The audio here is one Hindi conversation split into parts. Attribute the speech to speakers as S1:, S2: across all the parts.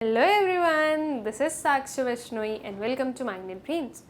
S1: Hello everyone, this is Sakshi Vaishnoi and welcome to mind and brains,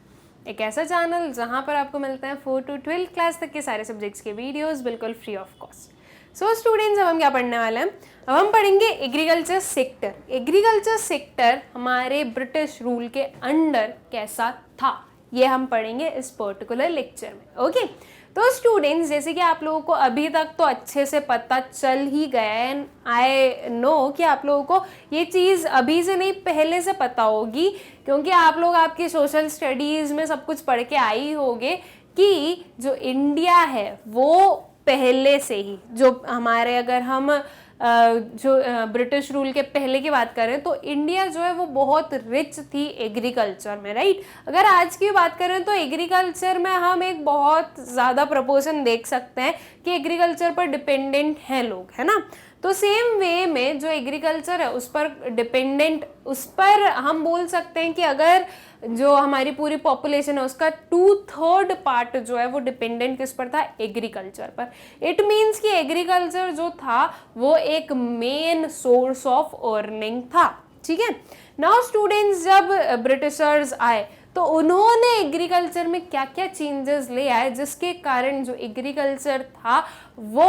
S1: एक ऐसा चैनल जहां पर आपको मिलते हैं 4 to 12 क्लास तक के सारे सब्जेक्ट्स के वीडियोस बिल्कुल free of cost. So students, अब हम क्या पढ़ने वाले हैं? अब हम पढ़ेंगे एग्रीकल्चर सेक्टर। एग्रीकल्चर सेक्टर हमारे ब्रिटिश रूल के अंडर कैसा था, ये हम पढ़ेंगे इस पर्टिकुलर लेक्चर में। ओके तो स्टूडेंट्स, जैसे कि आप लोगों को अभी तक तो अच्छे से पता चल ही गया है, एंड आई नो कि आप लोगों को ये चीज़ अभी से नहीं पहले से पता होगी, क्योंकि आप लोग आपकी सोशल स्टडीज़ में सब कुछ पढ़ के आई होंगे कि जो इंडिया है वो पहले से ही, जो हमारे अगर हम जो ब्रिटिश रूल के पहले की बात करें तो इंडिया जो है वो बहुत रिच थी एग्रीकल्चर में, राइट। अगर आज की बात करें तो एग्रीकल्चर में हम एक बहुत ज़्यादा प्रपोर्शन देख सकते हैं कि एग्रीकल्चर पर डिपेंडेंट हैं लोग, है ना। तो सेम वे में जो एग्रीकल्चर है उस पर डिपेंडेंट, उस पर हम बोल सकते हैं कि अगर जो हमारी पूरी पॉपुलेशन है उसका 2/3 पार्ट जो है वो डिपेंडेंट किस पर था? एग्रीकल्चर पर। इट मीन्स कि एग्रीकल्चर जो था वो एक मेन सोर्स ऑफ अर्निंग था, ठीक है। नाउ स्टूडेंट्स, जब ब्रिटिशर्स आए तो उन्होंने एग्रीकल्चर में क्या क्या चेंजेस ले आए, जिसके कारण जो एग्रीकल्चर था वो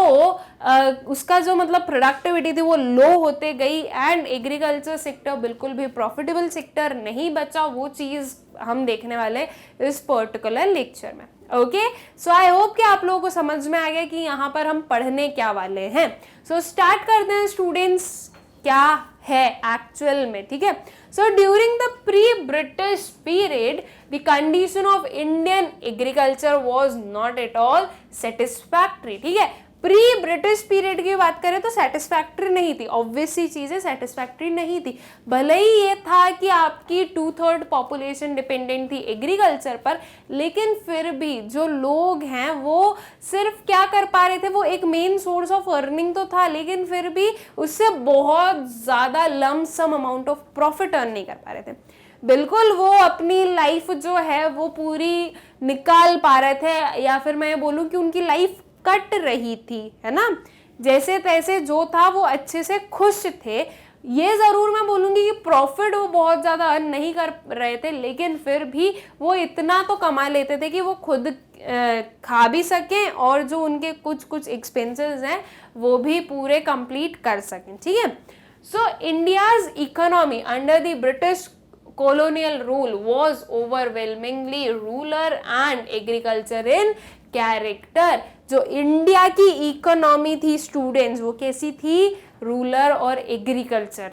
S1: उसका जो मतलब प्रोडक्टिविटी थी वो लो होते गई, एंड एग्रीकल्चर सेक्टर बिल्कुल भी प्रॉफिटेबल सेक्टर नहीं बचा। वो चीज़ हम देखने वाले इस पर्टिकुलर लेक्चर में। ओके सो आई होप कि आप लोगों को समझ में आ गया कि यहाँ पर हम पढ़ने क्या वाले हैं। सो स्टार्ट करते हैं स्टूडेंट्स, क्या है एक्चुअल में, ठीक है। So during the pre British period the condition of Indian agriculture was not at all satisfactory, ठीक है। प्री ब्रिटिश पीरियड की बात करें तो सेटिस्फैक्ट्री नहीं थी, ऑब्वियस सी चीजें सेटिस्फैक्ट्री नहीं थी। भले ही ये था कि आपकी 2/3 पॉपुलेशन डिपेंडेंट थी एग्रीकल्चर पर, लेकिन फिर भी जो लोग हैं वो सिर्फ क्या कर पा रहे थे, वो एक मेन सोर्स ऑफ अर्निंग तो था, लेकिन फिर भी उससे बहुत ज्यादा lump sum amount of profit earn नहीं कर पा रहे थे। बिल्कुल वो अपनी लाइफ जो है वो पूरी निकाल पा रहे थे, या फिर मैं बोलूं कि उनकी लाइफ कट रही थी, है ना। जैसे तैसे जो था वो अच्छे से खुश थे। ये जरूर मैं बोलूंगी कि प्रॉफिट वो बहुत ज्यादा अर्न नहीं कर रहे थे, लेकिन फिर भी वो इतना तो कमा लेते थे कि वो खुद खा भी सकें और जो उनके कुछ कुछ एक्सपेंसेस हैं वो भी पूरे कंप्लीट कर सकें, ठीक है। सो India's economy under the British colonial rule was overwhelmingly rural and agriculture in character। जो इंडिया की इकोनॉमी थी स्टूडेंट्स वो कैसी थी? रूरल और एग्रीकल्चर।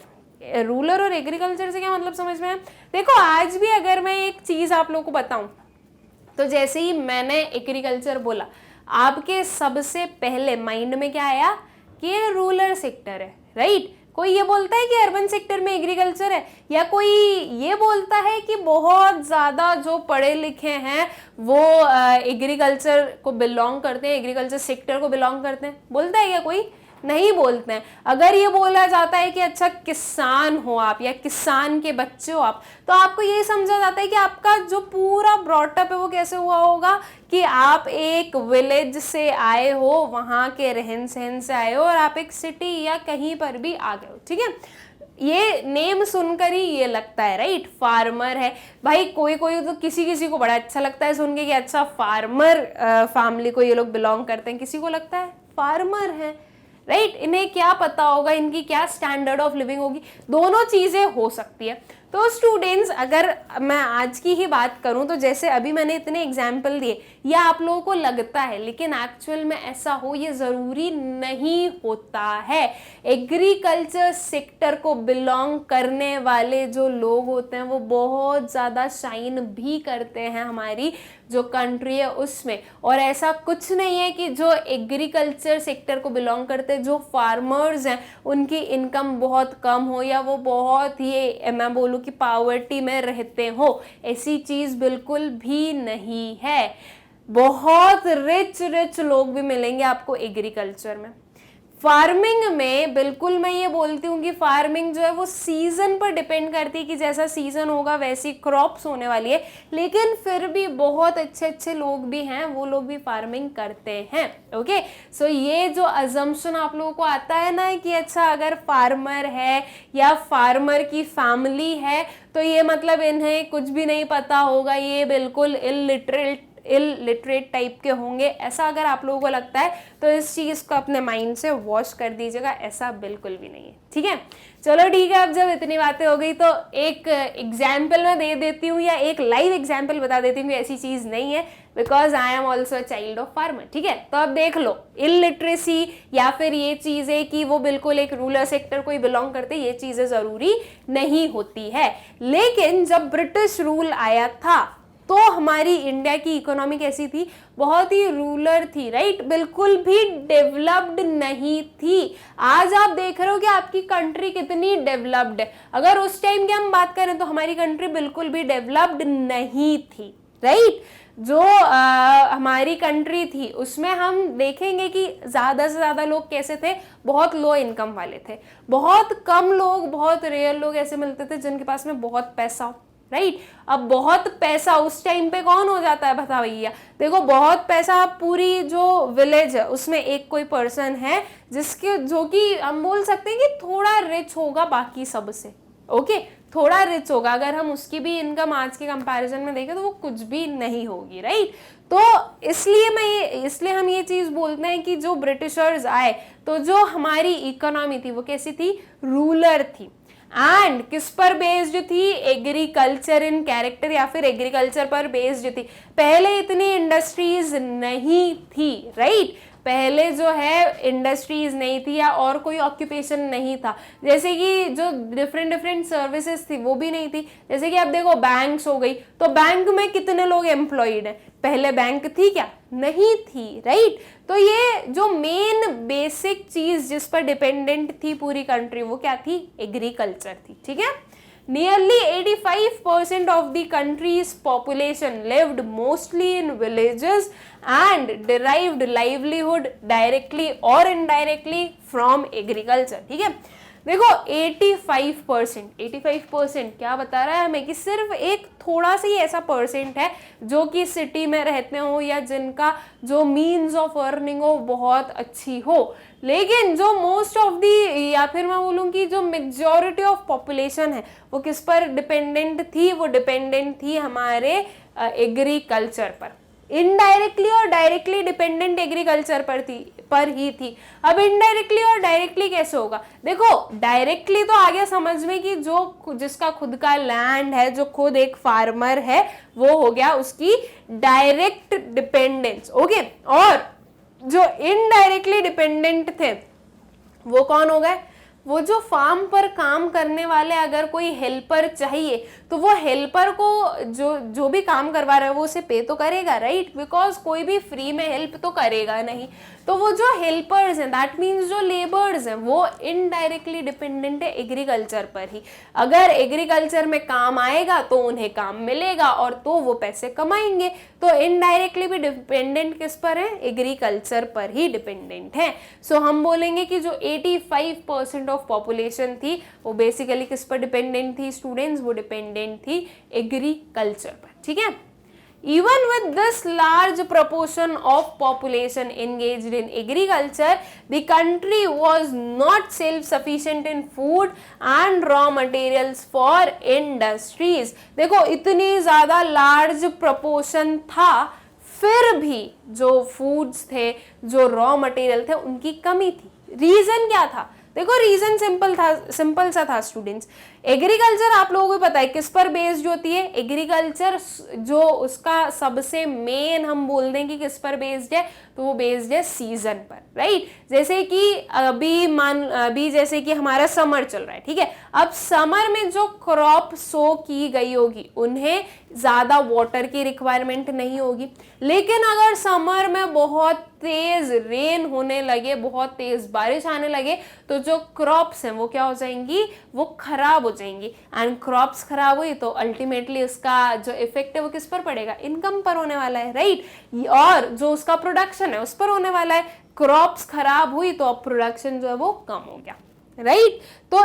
S1: रूरल और एग्रीकल्चर से क्या मतलब समझ में है? देखो, आज भी अगर मैं एक चीज आप लोगों को बताऊं तो जैसे ही मैंने एग्रीकल्चर बोला, आपके सबसे पहले माइंड में क्या आया कि ये रूरल सेक्टर है, राइट। कोई ये बोलता है कि अर्बन सेक्टर में एग्रीकल्चर है, या कोई ये बोलता है कि बहुत ज़्यादा जो पढ़े लिखे हैं वो एग्रीकल्चर को बिलोंग करते हैं, एग्रीकल्चर सेक्टर को बिलोंग करते हैं? बोलता है क्या कोई? नहीं बोलते हैं। अगर ये बोला जाता है कि अच्छा किसान हो आप या किसान के बच्चे हो आप, तो आपको ये समझा जाता है कि आपका जो पूरा ब्रॉटअप है वो कैसे हुआ होगा कि आप एक विलेज से आए हो, वहाँ के रहन सहन से आए हो और आप एक सिटी या कहीं पर भी आ गए हो, ठीक है। ये नेम सुनकर ही ये लगता है, राइट, फार्मर है भाई। कोई कोई तो किसी को बड़ा अच्छा लगता है सुन के कि अच्छा फार्मर फैमिली को ये लोग बिलोंग करते हैं, किसी को लगता है फार्मर है, राइट। इन्हें क्या पता होगा इनकी क्या स्टैंडर्ड ऑफ लिविंग होगी, दोनों चीजें हो सकती है। तो स्टूडेंट्स, अगर मैं आज की ही बात करूं तो जैसे अभी मैंने इतने एग्जाम्पल दिए, ये आप लोगों को लगता है, लेकिन एक्चुअल में ऐसा हो ये जरूरी नहीं होता है। एग्रीकल्चर सेक्टर को बिलोंग करने वाले जो लोग होते हैं वो बहुत ज़्यादा शाइन भी करते हैं हमारी जो कंट्री है उसमें। और ऐसा कुछ नहीं है कि जो एग्रीकल्चर सेक्टर को बिलोंग करते हैं, जो फार्मर्स हैं, उनकी इनकम बहुत कम हो या वो बहुत ही मैं बोलूँ कि पॉवर्टी में रहते हो। ऐसी चीज़ बिल्कुल भी नहीं है। बहुत रिच लोग भी मिलेंगे आपको एग्रीकल्चर में। फार्मिंग में बिल्कुल मैं ये बोलती हूँ कि फार्मिंग जो है वो सीजन पर डिपेंड करती है कि जैसा सीजन होगा वैसी क्रॉप्स होने वाली है, लेकिन फिर भी बहुत अच्छे अच्छे लोग भी हैं, वो लोग भी फार्मिंग करते हैं। ओके, सो ये जो अजम्पशन आप लोगों को आता है ना कि अच्छा अगर फार्मर है या फार्मर की फैमिली है तो ये मतलब इन्हें कुछ भी नहीं पता होगा, ये बिल्कुल इलिटरेट टाइप के होंगे, ऐसा अगर आप लोगों को लगता है तो इस चीज को अपने माइंड से वॉश कर दीजिएगा, ऐसा बिल्कुल भी नहीं है। ठीक है, चलो ठीक है, अब जब इतनी बातें हो गई तो एक एग्जाम्पल मैं दे देती हूँ या एक लाइव एग्जाम्पल बता देती हूँ कि ऐसी चीज नहीं है, because I am also a child of farmer. ठीक है, तो अब देख लो, इलिटरेसी या फिर ये चीजें कि वो बिल्कुल एक रूरल सेक्टर को ही बिलोंग करते, ये चीजें जरूरी नहीं होती है। लेकिन जब ब्रिटिश रूल आया था तो हमारी इंडिया की इकोनॉमी कैसी थी, बहुत ही रूरल थी, राइट, बिल्कुल भी डेवलप्ड नहीं थी। आज आप देख रहे हो कि आपकी कंट्री कितनी डेवलप्ड है, अगर उस टाइम की हम बात करें तो हमारी कंट्री बिल्कुल भी डेवलप्ड नहीं थी, राइट। जो हमारी कंट्री थी उसमें हम देखेंगे कि ज्यादा से ज्यादा लोग कैसे थे, बहुत लो इनकम वाले थे, बहुत कम लोग, बहुत रेयर लोग ऐसे मिलते थे जिनके पास में बहुत पैसा हो, राइट। अब बहुत पैसा उस टाइम पे कौन हो जाता है, बता भैया, देखो बहुत पैसा, पूरी जो विलेज है उसमें एक कोई पर्सन है जिसके, जो कि हम बोल सकते हैं कि थोड़ा रिच होगा बाकी सबसे, ओके, थोड़ा रिच होगा, अगर हम उसकी भी इनकम आज के कंपैरिजन में देखें तो वो कुछ भी नहीं होगी, राइट। तो इसलिए हम ये चीज बोलते हैं कि जो ब्रिटिशर्स आए तो जो हमारी इकोनॉमी थी वो कैसी थी, रूरल थी, एंड किस पर बेस्ड थी, एग्रीकल्चर इन कैरेक्टर, या फिर एग्रीकल्चर पर बेस्ड थी। पहले इतनी इंडस्ट्रीज नहीं थी, राइट, पहले जो है इंडस्ट्रीज नहीं थी या और कोई ऑक्यूपेशन नहीं था, जैसे कि जो डिफरेंट सर्विसेज थी वो भी नहीं थी। जैसे कि आप देखो बैंक्स हो गई, तो बैंक में कितने लोग एम्प्लॉयड हैं, पहले बैंक थी क्या, नहीं थी, राइट। तो ये जो मेन बेसिक चीज जिस पर डिपेंडेंट थी पूरी कंट्री वो क्या थी, एग्रीकल्चर थी। ठीक है, nearly 85% of the country's population lived mostly in villages and derived livelihood directly or indirectly from agriculture। ठीक है, देखो 85% क्या बता रहा है हमें कि सिर्फ एक थोड़ा सा ही ऐसा परसेंट है जो कि सिटी में रहते हो या जिनका जो मीन्स ऑफ अर्निंग हो बहुत अच्छी हो, लेकिन जो मोस्ट ऑफ दी, या फिर मैं बोलूँ कि जो मेजॉरिटी ऑफ पॉपुलेशन है वो किस पर डिपेंडेंट थी, वो डिपेंडेंट थी हमारे एग्रीकल्चर पर। इनडायरेक्टली और डायरेक्टली डिपेंडेंट एग्रीकल्चर पर ही थी। अब इनडायरेक्टली और डायरेक्टली कैसे होगा, देखो डायरेक्टली तो आ गया समझ में कि जो जिसका खुद का लैंड है, जो खुद एक फार्मर है, वो हो गया उसकी डायरेक्ट डिपेंडेंस, ओके। और जो इनडायरेक्टली डिपेंडेंट थे वो कौन हो गए, वो जो फार्म पर काम करने वाले, अगर कोई हेल्पर चाहिए तो वो हेल्पर को जो भी काम करवा रहा है वो उसे पे तो करेगा, राइट, बिकॉज कोई भी फ्री में हेल्प तो करेगा नहीं। तो वो जो हेल्पर्स हैं, दैट मीन्स जो लेबर्स हैं, वो इनडायरेक्टली डिपेंडेंट है एग्रीकल्चर पर ही। अगर एग्रीकल्चर में काम आएगा तो उन्हें काम मिलेगा और तो वो पैसे कमाएंगे। तो इनडायरेक्टली भी डिपेंडेंट किस पर है, एग्रीकल्चर पर ही डिपेंडेंट है। सो हम बोलेंगे कि जो 85% ऑफ पॉपुलेशन थी वो बेसिकली किस पर डिपेंडेंट थी स्टूडेंट्स, वो डिपेंडेंट थी एग्रीकल्चर पर। ठीक है, even with this large proportion of population engaged in agriculture, the country was not self-sufficient in food and raw materials for industries। देखो इतनी ज्यादा large proportion था, फिर भी जो फूड्स थे, जो रॉ मटेरियल थे, उनकी कमी थी। रीजन क्या था, देखो रीजन सिंपल सा था स्टूडेंट्स। एग्रीकल्चर आप लोगों को पता है किस पर बेस्ड होती है, एग्रीकल्चर जो उसका सबसे मेन हम बोल दें कि किस पर बेस्ड है, तो वो बेस्ड है सीजन पर, राइट। जैसे कि अभी जैसे कि हमारा समर चल रहा है, ठीक है, अब समर में जो क्रॉप सो की गई होगी उन्हें ज्यादा वाटर की रिक्वायरमेंट नहीं होगी, लेकिन अगर समर में बहुत तेज रेन होने लगे, बहुत तेज बारिश आने लगे, तो जो क्रॉप्स हैं वो क्या हो जाएंगी, वो खराब हो जाएंगी। एंड क्रॉप्स खराब हुई तो अल्टीमेटली उसका जो इफेक्ट है वो किस पर पड़ेगा, इनकम पर होने वाला है, राइट, और जो उसका प्रोडक्शन है उस पर होने वाला है। क्रॉप्स खराब हुई तो अब प्रोडक्शन जो है वो कम हो गया, राइट। तो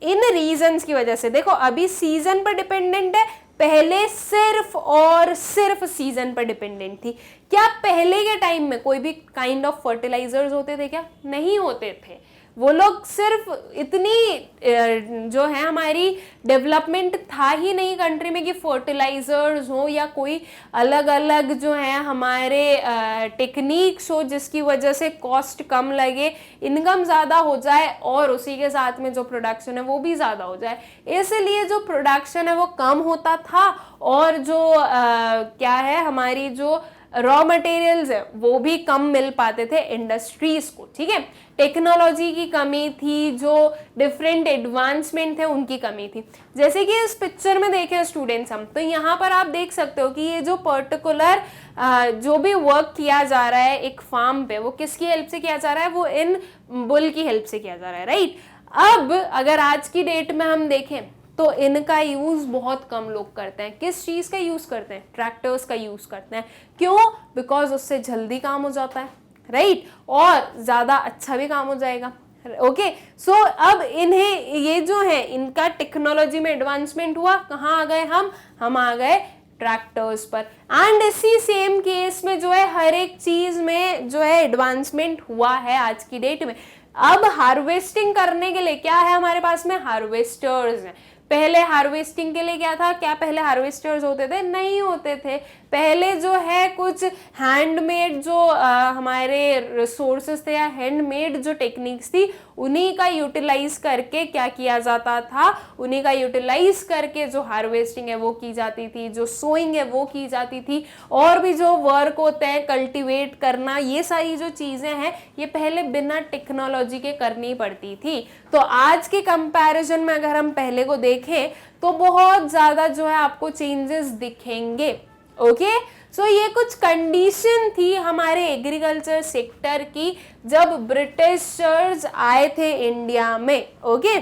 S1: इन रीजंस की वजह से देखो अभी सीजन पर डिपेंडेंट है, पहले सिर्फ और सिर्फ सीजन पर डिपेंडेंट थी। क्या पहले के टाइम में कोई भी काइंड ऑफ फर्टिलाइजर्स होते थे क्या? नहीं होते थे। वो लोग सिर्फ इतनी जो है हमारी डेवलपमेंट था ही नहीं कंट्री में कि फर्टिलाइजर्स हो या कोई अलग अलग जो है हमारे टेक्निक्स हो जिसकी वजह से कॉस्ट कम लगे, इनकम ज़्यादा हो जाए और उसी के साथ में जो प्रोडक्शन है वो भी ज़्यादा हो जाए। इसलिए जो प्रोडक्शन है वो कम होता था और जो क्या है हमारी जो रॉ मटेरियल्स है वो भी कम मिल पाते थे इंडस्ट्रीज को, ठीक है। टेक्नोलॉजी की कमी थी, जो डिफरेंट एडवांसमेंट थे उनकी कमी थी। जैसे कि इस पिक्चर में देखें स्टूडेंट्स हम, तो यहाँ पर आप देख सकते हो कि ये जो पर्टिकुलर जो भी वर्क किया जा रहा है एक फार्म पे, वो किसकी हेल्प से किया जा रहा है? वो इन बुल की हेल्प से किया जा रहा है, राइट। अब अगर आज की डेट में हम देखें तो इनका यूज बहुत कम लोग करते हैं। किस चीज का यूज करते हैं? ट्रैक्टर्स का यूज करते हैं। क्यों? बिकॉज उससे जल्दी काम हो जाता है, राइट, और ज्यादा अच्छा भी काम हो जाएगा। ओके, सो अब इन्हें ये जो है इनका टेक्नोलॉजी में एडवांसमेंट हुआ, कहाँ आ गए हम आ गए ट्रैक्टर्स पर। एंड इसी सेम केस में जो है हर एक चीज में जो है एडवांसमेंट हुआ है आज की डेट में। अब हार्वेस्टिंग करने के लिए क्या है हमारे पास में? हार्वेस्टर्स हैं। पहले हार्वेस्टिंग के लिए क्या था? क्या पहले हार्वेस्टर्स होते थे? नहीं होते थे। पहले जो है कुछ हैंडमेड जो हमारे रिसोर्सेस थे या हैंडमेड जो टेक्निक्स थी उन्हीं का यूटिलाइज करके क्या किया जाता था? उन्हीं का यूटिलाइज करके जो हार्वेस्टिंग है वो की जाती थी, जो सोइंग है वो की जाती थी, और भी जो वर्क होते हैं कल्टीवेट करना, ये सारी जो चीजें हैं ये पहले बिना टेक्नोलॉजी के करनी पड़ती थी। तो आज के कंपैरिजन में अगर हम पहले को देखें तो बहुत ज्यादा जो है आपको चेंजेस दिखेंगे। ओके, सो ये कुछ कंडीशन थी हमारे एग्रीकल्चर सेक्टर की जब ब्रिटिशर्स आए थे इंडिया में। ओके,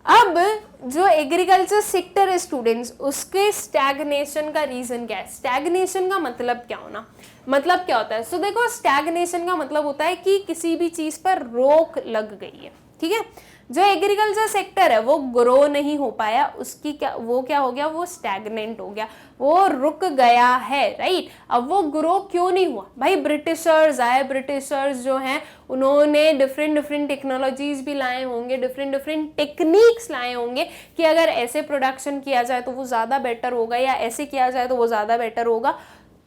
S1: अब जो एग्रीकल्चर सेक्टर है स्टूडेंट्स, उसके स्टैग्नेशन का रीजन क्या है? स्टैग्नेशन का मतलब क्या होना, मतलब क्या होता है? सो देखो, स्टैग्नेशन का मतलब होता है कि किसी भी चीज पर रोक लग गई है, ठीक है। जो एग्रीकल्चर सेक्टर है वो ग्रो नहीं हो पाया, उसकी क्या हो गया? वो स्टैग्नेंट हो गया, वो रुक गया है, राइट। अब वो ग्रो क्यों नहीं हुआ? भाई ब्रिटिशर्स आए, ब्रिटिशर्स जो हैं उन्होंने डिफरेंट टेक्नोलॉजीज भी लाए होंगे, डिफरेंट टेक्निक्स लाए होंगे कि अगर ऐसे प्रोडक्शन किया जाए तो वो ज़्यादा बेटर होगा या ऐसे किया जाए तो वो ज़्यादा बेटर होगा।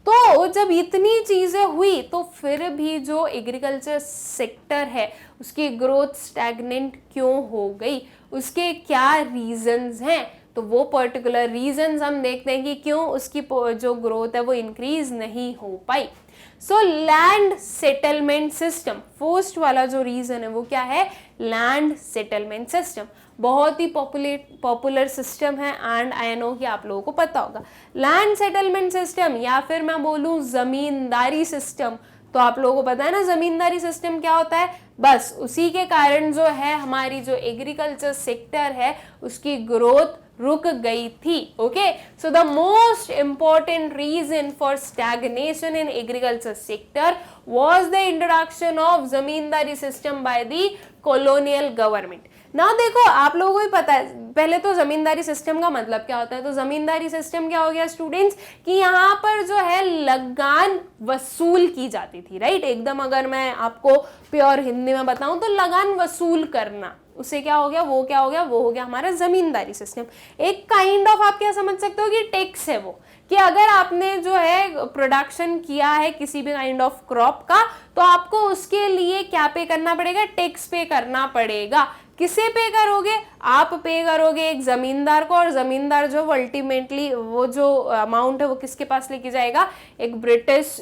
S1: तो जब इतनी चीज़ें हुई तो फिर भी जो एग्रीकल्चर सेक्टर है उसकी ग्रोथ स्टैग्नेंट क्यों हो गई? उसके क्या रीजंस हैं? तो वो पर्टिकुलर रीजंस हम देखते हैं कि क्यों उसकी जो ग्रोथ है वो इंक्रीज नहीं हो पाई। So land settlement system, first वाला जो रीजन है वो क्या है? Land settlement system. बहुत ही पॉपुलर सिस्टम है एंड आई नो कि आप लोगों को पता होगा। लैंड सेटलमेंट सिस्टम या फिर मैं बोलूँ जमींदारी सिस्टम, तो आप लोगों को पता है ना जमींदारी सिस्टम क्या होता है। बस उसी के कारण जो है हमारी जो एग्रीकल्चर सेक्टर है उसकी ग्रोथ रुक गई थी। Okay, so the most important reason for stagnation in agriculture sector was the introduction of zamindari system by the colonial government। ना देखो, आप लोगों को भी पता है पहले तो जमींदारी सिस्टम का मतलब क्या होता है। तो जमींदारी सिस्टम क्या हो गया स्टूडेंट्स कि यहाँ पर जो है लगान वसूल की जाती थी, राइट। एकदम अगर मैं आपको प्योर हिंदी में बताऊं तो लगान वसूल करना, उससे क्या हो गया? वो क्या हो गया? वो हो गया हमारा जमींदारी सिस्टम। एक काइंड ऑफ आप क्या समझ सकते हो कि टैक्स है वो, कि अगर आपने जो है प्रोडक्शन किया है किसी भी काइंड ऑफ क्रॉप का तो आपको उसके लिए क्या पे करना पड़ेगा? टैक्स पे करना पड़ेगा। किसे पे करोगे? आप पे करोगे एक जमींदार को, और जमींदार जो अल्टीमेटली वो जो अमाउंट है वो किसके पास लेके जाएगा? एक ब्रिटिश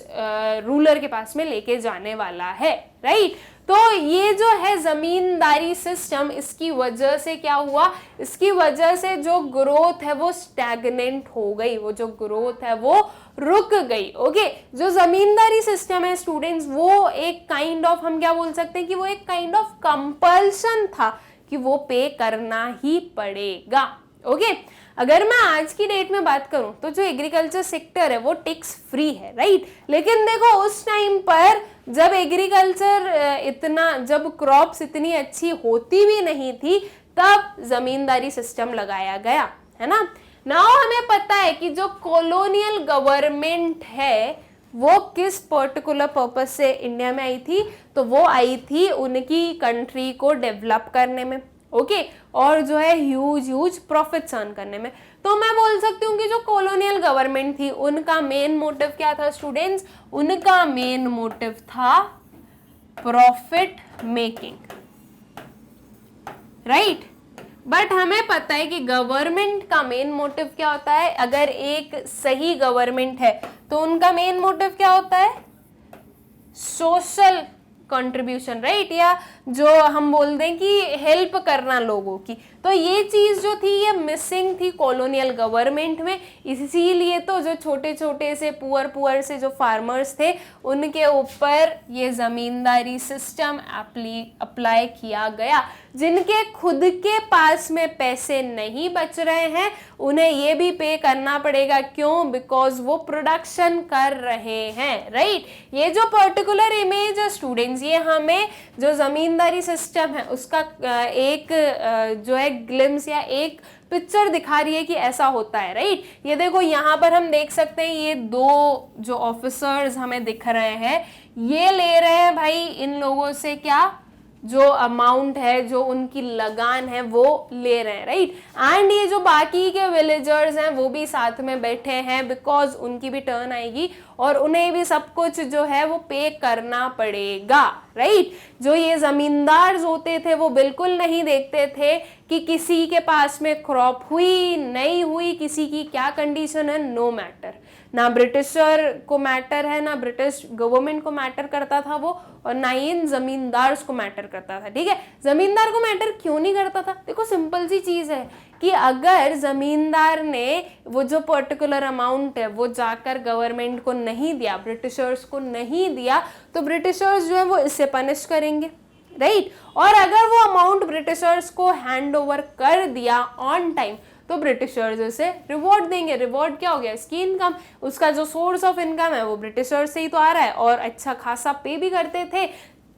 S1: रूलर के पास में लेके जाने वाला है, राइट। तो ये जो है जमींदारी सिस्टम, इसकी वजह से क्या हुआ? इसकी वजह से जो ग्रोथ है वो स्टैग्नेंट हो गई, वो जो ग्रोथ है वो रुक गई। ओके, जो जमींदारी सिस्टम है स्टूडेंट्स वो एक काइंड ऑफ, हम क्या बोल सकते हैं कि वो एक काइंड ऑफ कंपल्शन था कि वो पे करना ही पड़ेगा। ओके अगर मैं आज की डेट में बात करूं तो जो एग्रीकल्चर सेक्टर है वो टैक्स फ्री है, राइट। लेकिन देखो उस टाइम पर जब एग्रीकल्चर जब क्रॉप्स इतनी अच्छी होती भी नहीं थी तब जमींदारी सिस्टम लगाया गया, है ना। नाउ हमें पता है कि जो कॉलोनियल गवर्नमेंट है वो किस पर्टिकुलर पर्पस से इंडिया में आई थी, तो वो आई थी उनकी कंट्री को डेवलप करने में, ओके और जो है ह्यूज प्रॉफिट्स अर्न करने में। तो मैं बोल सकती हूँ कि जो कॉलोनियल गवर्नमेंट थी उनका मेन मोटिव क्या था स्टूडेंट्स, उनका मेन मोटिव था प्रॉफिट मेकिंग, राइट। बट हमें पता है कि गवर्नमेंट का मेन मोटिव क्या होता है, अगर एक सही गवर्नमेंट है तो उनका मेन मोटिव क्या होता है, सोशल कंट्रीब्यूशन, राइट, या जो हम बोल दें कि हेल्प करना लोगों की। तो ये चीज जो थी ये मिसिंग थी कॉलोनियल गवर्नमेंट में, इसीलिए तो जो छोटे छोटे से पुअर से जो फार्मर्स थे उनके ऊपर ये जमींदारी सिस्टम अप्लाई किया गया। जिनके खुद के पास में पैसे नहीं बच रहे हैं उन्हें ये भी पे करना पड़ेगा, क्यों, बिकॉज वो प्रोडक्शन कर रहे हैं, राइट। ये जो पर्टिकुलर इमेज है स्टूडेंट्स, ये हमें जो जमींदारी सिस्टम है उसका एक जो है ग्लिम्स या एक पिक्चर दिखा रही है कि ऐसा होता है, राइट। ये देखो यहाँ पर हम देख सकते हैं ये दो जो ऑफिसर्स हमें दिख रहे हैं ये ले रहे हैं भाई इन लोगों से क्या, जो अमाउंट है, जो उनकी लगान है वो ले रहे हैं, राइट। एंड ये जो बाकी के विलेजर्स हैं वो भी साथ में बैठे हैं बिकॉज उनकी भी टर्न आएगी और उन्हें भी सब कुछ जो है वो पे करना पड़ेगा, राइट। जो ये जमींदार होते थे वो बिल्कुल नहीं देखते थे कि किसी के पास में क्रॉप हुई नहीं हुई, किसी की क्या कंडीशन है, नो मैटर। ना ब्रिटिशर को मैटर है, ना ब्रिटिश गवर्नमेंट को मैटर करता था वो, और ना ही इन जमींदार को मैटर करता था, ठीक है। जमींदार को मैटर क्यों नहीं करता था, देखो सिंपल सी चीज है कि अगर जमींदार ने वो जो पर्टिकुलर अमाउंट है वो जाकर गवर्नमेंट को नहीं दिया, ब्रिटिशर्स को नहीं दिया, तो ब्रिटिशर्स जो है वो इससे पनिश करेंगे, राइट। और अगर वो अमाउंट ब्रिटिशर्स को हैंड ओवर कर दिया ऑन टाइम तो ब्रिटिशर्स उसे रिवॉर्ड देंगे। रिवॉर्ड क्या हो गया, इसकी इनकम, उसका जो सोर्स ऑफ इनकम है वो ब्रिटिशर्स से ही तो आ रहा है और अच्छा खासा पे भी करते थे।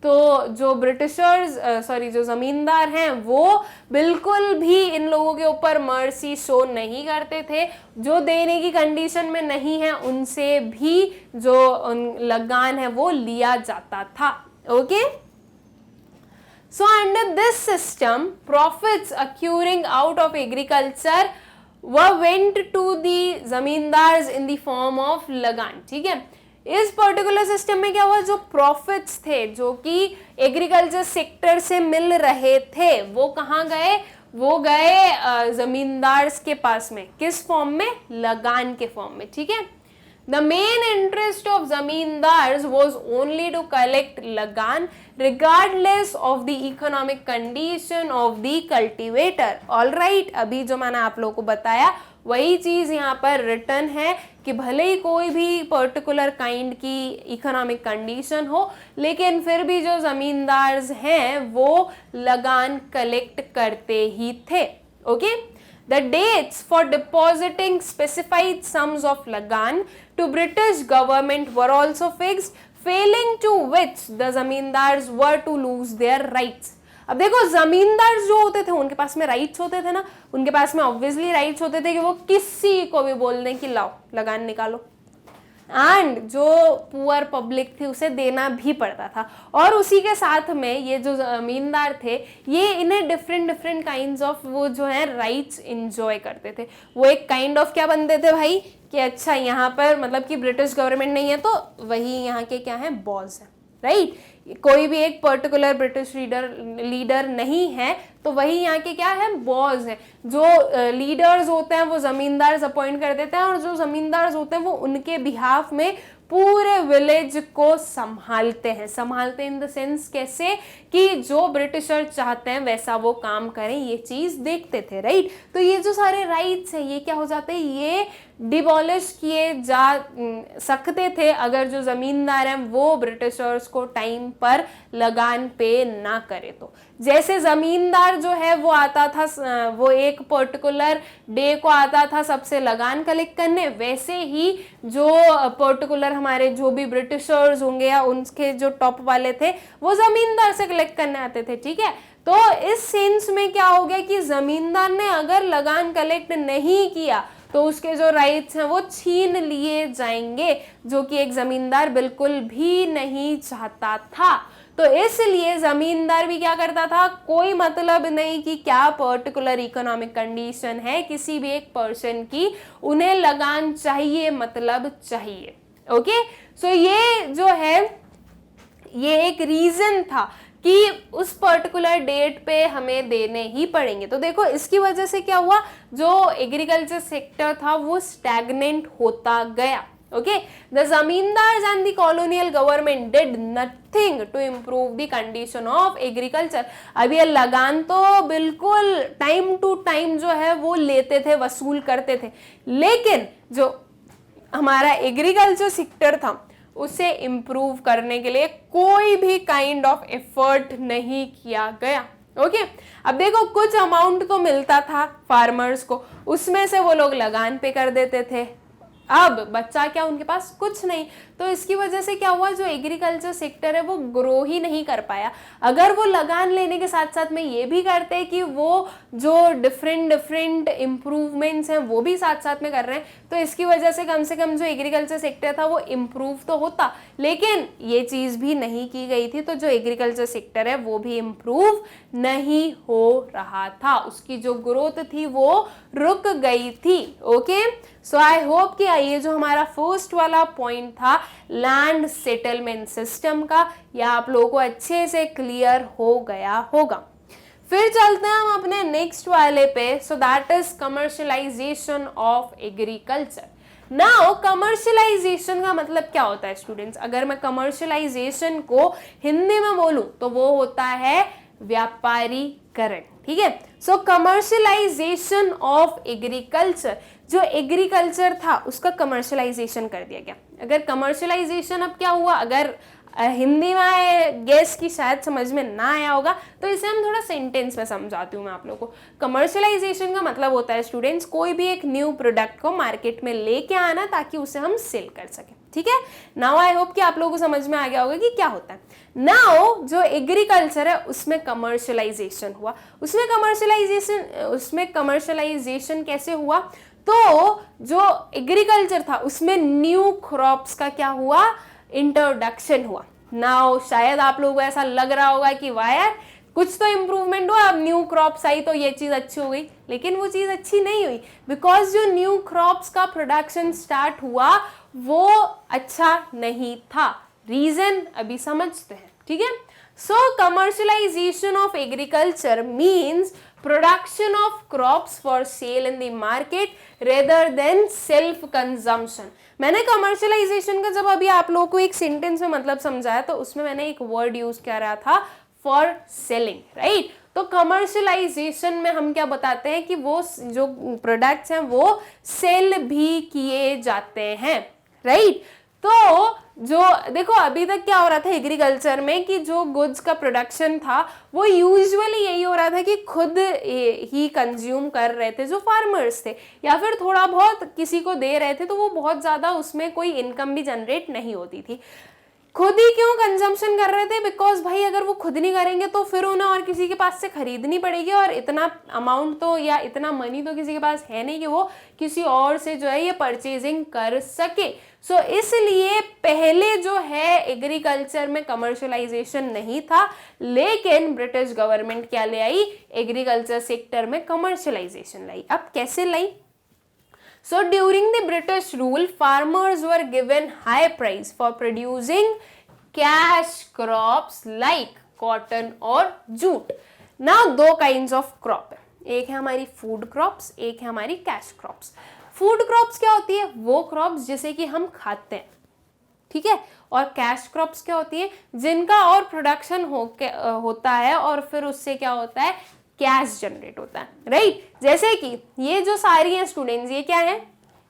S1: तो जो जो जमींदार हैं वो बिल्कुल भी इन लोगों के ऊपर मर्सी शो नहीं करते थे, जो देने की कंडीशन में नहीं है उनसे भी जो लगान है वो लिया जाता था, okay. So under this system, profits accruing out of agriculture went to the zamindars in the form of लगान, ठीक है। इस पर्टिकुलर सिस्टम में क्या हुआ, जो प्रॉफिट्स थे जो कि एग्रीकल्चर सेक्टर से मिल रहे थे वो कहाँ गए, वो गए जमींदार्स के पास में, किस फॉर्म में, लगान के फॉर्म में, ठीक है। The main interest of zamindars was only to collect lagan regardless of the economic condition of the cultivator. All right, अभी जो मैंने आप लोगों को बताया वही चीज यहाँ पर रिटर्न है कि भले ही कोई भी पर्टिकुलर काइंड की इकोनॉमिक कंडीशन हो लेकिन फिर भी जो जमींदार्स हैं वो लगान कलेक्ट करते ही थे, okay. The dates for depositing specified sums of lagan to British government were also fixed, failing to which the zamindars were to lose their rights. अब देखो जमींदार जो होते थे उनके पास में राइट्स होते थे ना, उनके पास में ऑब्वियसली राइट्स होते थे कि वो किसी को भी बोल दें कि लाओ लगान निकालो, एंड जो पुअर पब्लिक थी उसे देना भी पड़ता था। और उसी के साथ में ये जो जमींदार थे ये इन्हें डिफरेंट काइंड्स ऑफ वो जो है राइट्स एंजॉय करते थे। वो एक काइंड ऑफ क्या बनते थे भाई कि अच्छा यहाँ पर मतलब कि ब्रिटिश गवर्नमेंट नहीं है तो वही यहाँ के क्या है, बॉस है, राइट। कोई भी एक पर्टिकुलर ब्रिटिश लीडर नहीं है तो वही यहाँ के क्या है, बॉस है। जो लीडर्स होते हैं वो जमींदार्स अपॉइंट कर देते हैं और जो जमींदार्स होते हैं वो उनके बिहाफ में पूरे विलेज को संभालते हैं इन द सेंस कैसे कि जो ब्रिटिशर चाहते हैं वैसा वो काम करें, ये चीज देखते थे, राइट। तो ये जो सारे राइट्स हैं ये क्या हो जाते हैं, ये डिबॉलिश किए जा सकते थे अगर जो जमींदार हैं वो ब्रिटिशर्स को टाइम पर लगान पे ना करे। तो जैसे जमींदार जो है वो आता था, वो एक पर्टिकुलर डे को आता था सबसे लगान कलेक्ट करने, वैसे ही जो पर्टिकुलर हमारे जो भी ब्रिटिशर्स होंगे या उनके जो टॉप वाले थे वो जमींदार से कलेक्ट करने आते थे, ठीक है। तो इस सेंस में क्या हो गया कि जमींदार ने अगर लगान कलेक्ट नहीं किया तो उसके जो राइट्स हैं वो छीन लिए जाएंगे, जो कि एक जमींदार बिल्कुल भी नहीं चाहता था। तो इसलिए जमींदार भी क्या करता था, कोई मतलब नहीं कि क्या पर्टिकुलर इकोनॉमिक कंडीशन है किसी भी एक पर्सन की, उन्हें लगान चाहिए मतलब चाहिए। ओके, सो ये जो है ये एक रीजन था कि उस पर्टिकुलर डेट पे हमें देने ही पड़ेंगे। तो देखो इसकी वजह से क्या हुआ, जो एग्रीकल्चर सेक्टर था वो स्टैग्नेंट होता गया। Okay, the zamindars and the colonial government did nothing to improve the condition of agriculture. अब ये लगान तो बिल्कुल टाइम टू टाइम जो है वो लेते थे, वसूल करते थे, लेकिन जो हमारा एग्रीकल्चर सेक्टर था उसे इम्प्रूव करने के लिए कोई भी काइंड ऑफ एफर्ट नहीं किया गया। ओके, अब देखो कुछ अमाउंट तो मिलता था फार्मर्स को, उसमें से वो लोग लगान पे कर देते थे। अब बच्चा क्या, उनके पास कुछ नहीं। तो इसकी वजह से क्या हुआ, जो एग्रीकल्चर सेक्टर है वो ग्रो ही नहीं कर पाया। अगर वो लगान लेने के साथ साथ में ये भी करते कि वो जो डिफरेंट इम्प्रूवमेंट्स हैं वो भी साथ साथ में कर रहे हैं, तो इसकी वजह से कम जो एग्रीकल्चर सेक्टर था वो इम्प्रूव तो होता, लेकिन ये चीज भी नहीं की गई थी। तो जो एग्रीकल्चर सेक्टर है वो भी इम्प्रूव नहीं हो रहा था, उसकी जो ग्रोथ थी वो रुक गई थी। ओके, सो आई होप कि ये जो हमारा फर्स्ट वाला पॉइंट था लैंड सेटलमेंट सिस्टम का, यह आप लोगों को अच्छे से क्लियर हो गया होगा। फिर चलते हैं हम अपने नेक्स्ट वाले पे, so that is commercialisation of agriculture. Now commercialisation का मतलब क्या होता है स्टूडेंट्स, अगर मैं कमर्शियलाइजेशन को हिंदी में बोलूं तो वो होता है व्यापारीकरण, ठीक है। सो कमर्शियलाइजेशन ऑफ एग्रीकल्चर, जो एग्रीकल्चर था उसका कमर्शियलाइजेशन कर दिया गया। अगर कमर्शियलाइजेशन अब क्या हुआ, अगर हिंदी में गेस की शायद समझ में ना आया होगा तो इसे हम थोड़ा सेंटेंस में समझाती हूँ मैं आप लोगों को। कमर्शियलाइजेशन का मतलब होता है स्टूडेंट्स कोई भी एक न्यू प्रोडक्ट को मार्केट में लेके आना ताकि उसे हम सेल कर सकें, ठीक है। नाउ आई होप कि आप लोगों को समझ में आ गया होगा कि क्या होता है। नाउ जो एग्रीकल्चर है उसमें कमर्शियलाइजेशन हुआ, उसमें कमर्शियलाइजेशन कैसे हुआ, तो जो एग्रीकल्चर था उसमें न्यू क्रॉप्स का क्या हुआ, इंट्रोडक्शन हुआ। नाउ शायद आप लोगों को ऐसा लग रहा होगा कि वाह यार कुछ तो इम्प्रूवमेंट हुआ, अब न्यू क्रॉप्स आई तो ये चीज अच्छी हो गई, लेकिन वो चीज अच्छी नहीं हुई, बिकॉज जो न्यू क्रॉप्स का प्रोडक्शन स्टार्ट हुआ वो अच्छा नहीं था। रीजन अभी समझते हैं, ठीक है। So commercialization of agriculture means production of crops for sale in the market rather than self consumption। मैंने कमर्शियलाइजेशन का जब अभी आप लोगों को एक सेंटेंस में मतलब समझाया तो उसमें मैंने एक वर्ड यूज कर रहा था फॉर सेलिंग, राइट। तो कमर्शियलाइजेशन में हम क्या बताते हैं कि वो जो प्रोडक्ट्स हैं वो सेल भी किए जाते हैं, राइट। तो जो देखो अभी तक क्या हो रहा था एग्रीकल्चर में कि जो गुड्स का प्रोडक्शन था वो यूजुअली यही हो रहा था कि खुद ही कंज्यूम कर रहे थे जो फार्मर्स थे, या फिर थोड़ा बहुत किसी को दे रहे थे, तो वो बहुत ज़्यादा उसमें कोई इनकम भी जनरेट नहीं होती थी। खुद ही क्यों कंजम्पशन कर रहे थे, बिकॉज भाई अगर वो खुद नहीं करेंगे तो फिर उन्हें और किसी के पास से खरीदनी पड़ेगी, और इतना अमाउंट तो या इतना मनी तो किसी के पास है नहीं कि वो किसी और से जो है ये परचेजिंग कर सके। सो इसलिए पहले जो है एग्रीकल्चर में कमर्शियलाइजेशन नहीं था, लेकिन ब्रिटिश गवर्नमेंट क्या ले आई, एग्रीकल्चर सेक्टर में कमर्शियलाइजेशन लाई। अब कैसे लाई, so during the British rule farmers were given high price for producing cash crops like cotton और jute। now दो kinds of crop है, एक है हमारी फूड क्रॉप्स, एक है हमारी कैश क्रॉप्स। फूड क्रॉप्स क्या होती है, वो क्रॉप्स जिसे कि हम खाते हैं, ठीक है। और कैश क्रॉप्स क्या होती है, जिनका और प्रोडक्शन होता है और फिर उससे क्या होता है, कैश जनरेट होता है, राइट। जैसे कि ये जो सारी हैं स्टूडेंट्स, ये क्या है,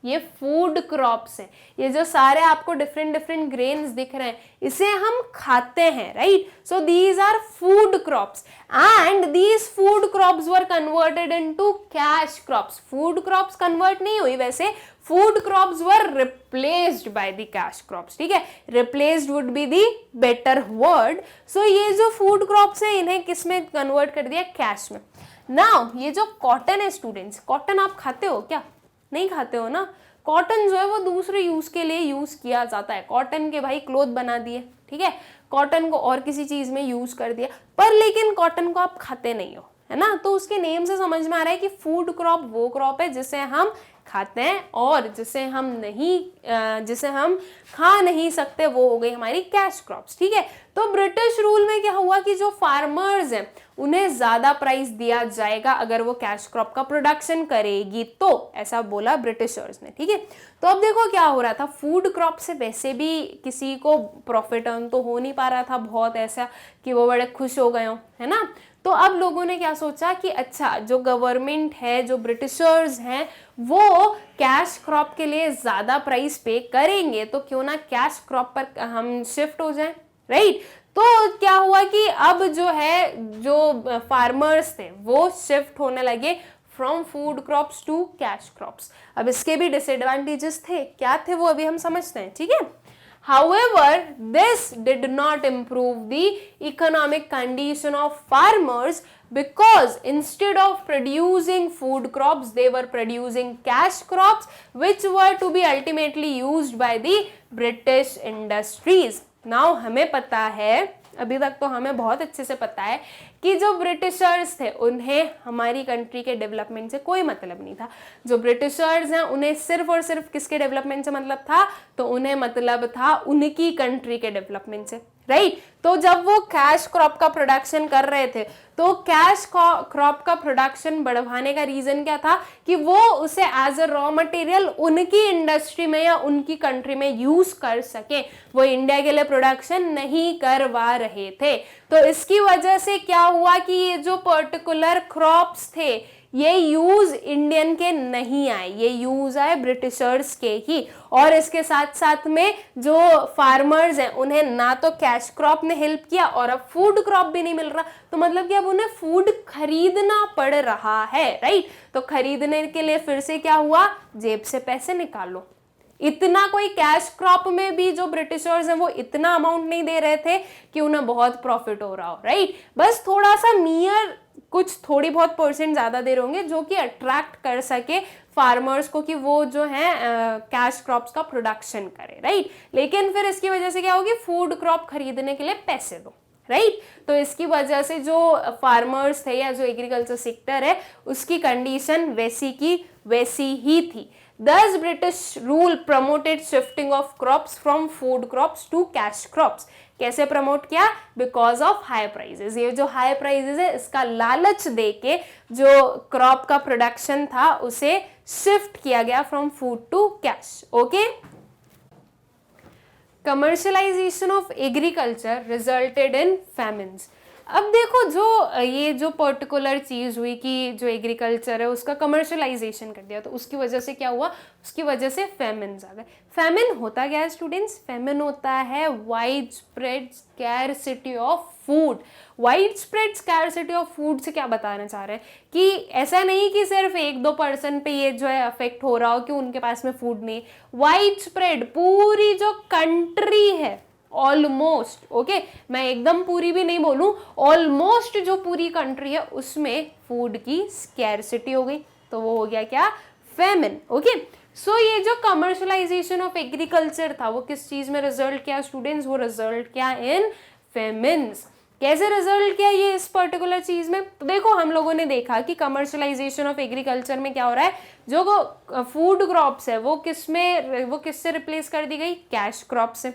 S1: ये फूड क्रॉप्स हैं। ये जो सारे आपको डिफरेंट डिफरेंट ग्रेन्स दिख रहे हैं, इसे हम खाते हैं, right. So these are food crops and these food crops were converted into cash crops. Food crops convert नहीं हुई वैसे, food crops were replaced by the cash crops, ठीक है। Replaced would be the better word. So ये जो फूड क्रॉप्स है, इन्हें किस में कन्वर्ट कर दिया, कैश में। नाउ ये जो कॉटन है स्टूडेंट्स, कॉटन आप खाते हो क्या, नहीं खाते हो ना। कॉटन जो है वो दूसरे यूज के लिए यूज किया जाता है। कॉटन के भाई क्लोथ बना दिए, ठीक है, कॉटन को और किसी चीज में यूज कर दिया, पर लेकिन कॉटन को आप खाते नहीं हो, है ना। तो उसके नेम से समझ में आ रहा है कि फूड क्रॉप वो क्रॉप है जिसे हम खाते हैं, और जिसे हम खा नहीं सकते वो हो गई हमारी कैश क्रॉप्स, ठीक है। तो ब्रिटिश रूल में क्या हुआ कि जो फार्मर्स हैं उन्हें ज्यादा प्राइस दिया जाएगा अगर वो कैश क्रॉप का प्रोडक्शन करेगी, तो ऐसा बोला ब्रिटिशर्स ने, ठीक है। तो अब देखो क्या हो रहा था, फूड क्रॉप से वैसे भी किसी को प्रॉफिट अर्न तो हो नहीं पा रहा था बहुत ऐसा कि वो बड़े खुश हो गए हो, है ना। तो अब लोगों ने क्या सोचा कि अच्छा, जो गवर्नमेंट है, जो ब्रिटिशर्स हैं, वो कैश क्रॉप के लिए ज्यादा प्राइस पे करेंगे, तो क्यों ना कैश क्रॉप पर हम शिफ्ट हो जाएं, राइट। तो क्या हुआ कि अब जो फार्मर्स थे वो शिफ्ट होने लगे from food crops to cash crops. अब इसके भी डिसएडवांटेजेस थे, क्या थे वो अभी हम समझते हैं, ठीक है। However, this did not improve the economic condition of farmers because instead of producing food crops, they were producing cash crops which were to be ultimately used by the British industries. Now हमें पता है, अभी तक तो हमें बहुत अच्छे से पता है कि जो ब्रिटिशर्स थे उन्हें हमारी कंट्री के डेवलपमेंट से कोई मतलब नहीं था। जो ब्रिटिशर्स हैं उन्हें सिर्फ और सिर्फ किसके डेवलपमेंट से मतलब था, तो उन्हें मतलब था उनकी कंट्री के डेवलपमेंट से, राइट। तो जब वो कैश क्रॉप का प्रोडक्शन कर रहे थे, तो कैश क्रॉप का प्रोडक्शन बढ़ाने का रीजन क्या था कि वो उसे एज अ रॉ मटेरियल उनकी इंडस्ट्री में या उनकी कंट्री में यूज कर सके, वो इंडिया के लिए प्रोडक्शन नहीं करवा रहे थे। तो इसकी वजह से क्या हुआ कि ये जो पर्टिकुलर क्रॉप्स थे ये यूज इंडियन के नहीं आए, ये यूज आए ब्रिटिशर्स के ही। और इसके साथ साथ में जो फार्मर्स हैं उन्हें ना तो कैश क्रॉप ने हेल्प किया और अब फूड क्रॉप भी नहीं मिल रहा, तो मतलब कि अब उन्हें फूड खरीदना पड़ रहा है, राइट। तो खरीदने के लिए फिर से क्या हुआ, जेब से पैसे निकालो। इतना कोई कैश क्रॉप में भी जो ब्रिटिशर्स हैं वो इतना अमाउंट नहीं दे रहे थे कि उन्हें बहुत प्रॉफिट हो रहा हो, राइट। बस थोड़ा सा कुछ थोड़ी बहुत परसेंट ज्यादा दे रहे होंगे जो कि अट्रैक्ट कर सके फार्मर्स को कि वो जो है कैश क्रॉप्स का प्रोडक्शन करे, राइट। लेकिन फिर इसकी वजह से क्या होगी, फूड क्रॉप खरीदने के लिए पैसे दो, राइट। तो इसकी वजह से जो फार्मर्स थे या जो एग्रीकल्चर सेक्टर है उसकी कंडीशन वैसी की वैसी ही थी। Thus, British rule promoted shifting of crops from food crops to cash crops. कैसे प्रमोट किया, बिकॉज ऑफ हाई प्राइजेस। ये जो हाई प्राइजेस है इसका लालच देके जो क्रॉप का प्रोडक्शन था उसे शिफ्ट किया गया from food to cash, okay. Commercialisation of agriculture resulted in famines. अब देखो ये जो पर्टिकुलर चीज हुई कि जो एग्रीकल्चर है उसका कमर्शलाइजेशन कर दिया, तो उसकी वजह से क्या हुआ, उसकी वजह से फेमिन्स आ गए। फेमिन होता क्या है स्टूडेंट्स, फेमिन होता है wide spread scarcity of food. Wide spread scarcity of food से क्या बताना चाह रहे हैं कि ऐसा नहीं कि सिर्फ 1-2% पे ये जो है अफेक्ट हो रहा हो कि उनके पास में फूड नहीं, वाइड स्प्रेड पूरी जो कंट्री है ऑलमोस्ट, ओके, मैं एकदम पूरी भी नहीं बोलूं, ऑलमोस्ट जो पूरी कंट्री है उसमें फूड की स्कैरसिटी हो गई, तो वो हो गया क्या, फेमिन, ओके। सो ये जो कमर्शलाइजेशन ऑफ एग्रीकल्चर था वो किस चीज में रिजल्ट किया स्टूडेंट्स, वो रिजल्ट किया इन फेमिन्स। कैसे रिजल्ट किया ये इस पर्टिकुलर चीज में, तो देखो हम लोगों ने देखा कि कमर्शलाइजेशन ऑफ एग्रीकल्चर में क्या हो रहा है, जो फूड क्रॉप्स है वो किससे रिप्लेस कर दी गई, कैश क्रॉप से।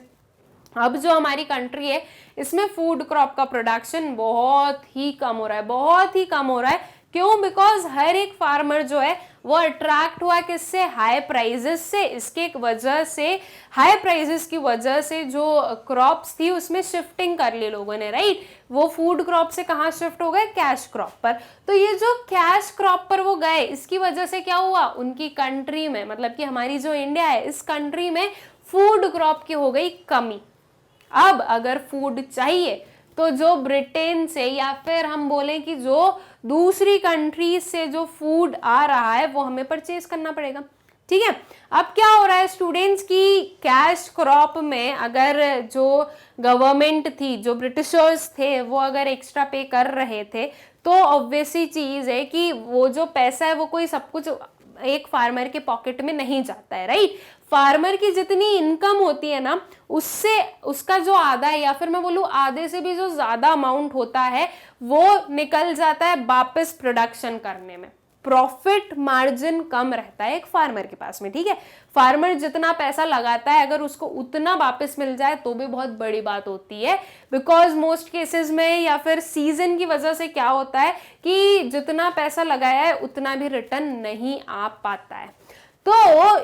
S1: अब जो हमारी कंट्री है इसमें फूड क्रॉप का प्रोडक्शन बहुत ही कम हो रहा है, बहुत ही कम हो रहा है। क्यों? बिकॉज हर एक फार्मर जो है वो अट्रैक्ट हुआ किससे? हाई प्राइजेस से। इसके वजह से, हाई प्राइजेस की वजह से जो क्रॉप्स थी उसमें शिफ्टिंग कर ली लोगों ने, राइट? वो फूड क्रॉप से कहाँ शिफ्ट हो गए? कैश क्रॉप पर। तो ये जो कैश क्रॉप पर वो गए, इसकी वजह से क्या हुआ? उनकी कंट्री में, मतलब कि हमारी जो इंडिया है, इस कंट्री में फूड क्रॉप की हो गई कमी। अब अगर फूड चाहिए तो जो ब्रिटेन से या फिर हम बोलें कि जो दूसरी कंट्री से जो फूड आ रहा है वो हमें परचेज करना पड़ेगा, ठीक है? अब क्या हो रहा है स्टूडेंट्स की कैश क्रॉप में अगर जो गवर्नमेंट थी, जो ब्रिटिशर्स थे, वो अगर एक्स्ट्रा पे कर रहे थे तो ऑब्वियसली चीज है कि वो जो पैसा है वो कोई सब कुछ एक फार्मर के पॉकेट में नहीं जाता है, राइट? फार्मर की जितनी इनकम होती है ना, उससे उसका जो आधा है या फिर मैं बोलूँ आधे से भी जो ज्यादा अमाउंट होता है वो निकल जाता है वापस प्रोडक्शन करने में। प्रॉफिट मार्जिन कम रहता है एक फार्मर के पास में, ठीक है? फार्मर जितना पैसा लगाता है अगर उसको उतना वापस मिल जाए तो भी बहुत बड़ी बात होती है, बिकॉज मोस्ट केसेस में या फिर सीजन की वजह से क्या होता है कि जितना पैसा लगाया है उतना भी रिटर्न नहीं आ पाता है। तो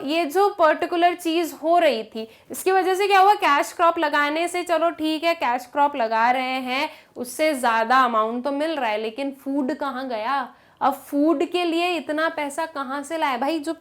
S1: ये जो पर्टिकुलर चीज हो रही थी, इसकी वजह से क्या हुआ? कैश क्रॉप लगाने से चलो ठीक है, कैश क्रॉप लगा रहे हैं, उससे ज्यादा अमाउंट तो मिल रहा है, लेकिन फूड कहाँ गया? अब फूड के लिए इतना पैसा कहाँ से लाए भाई? जो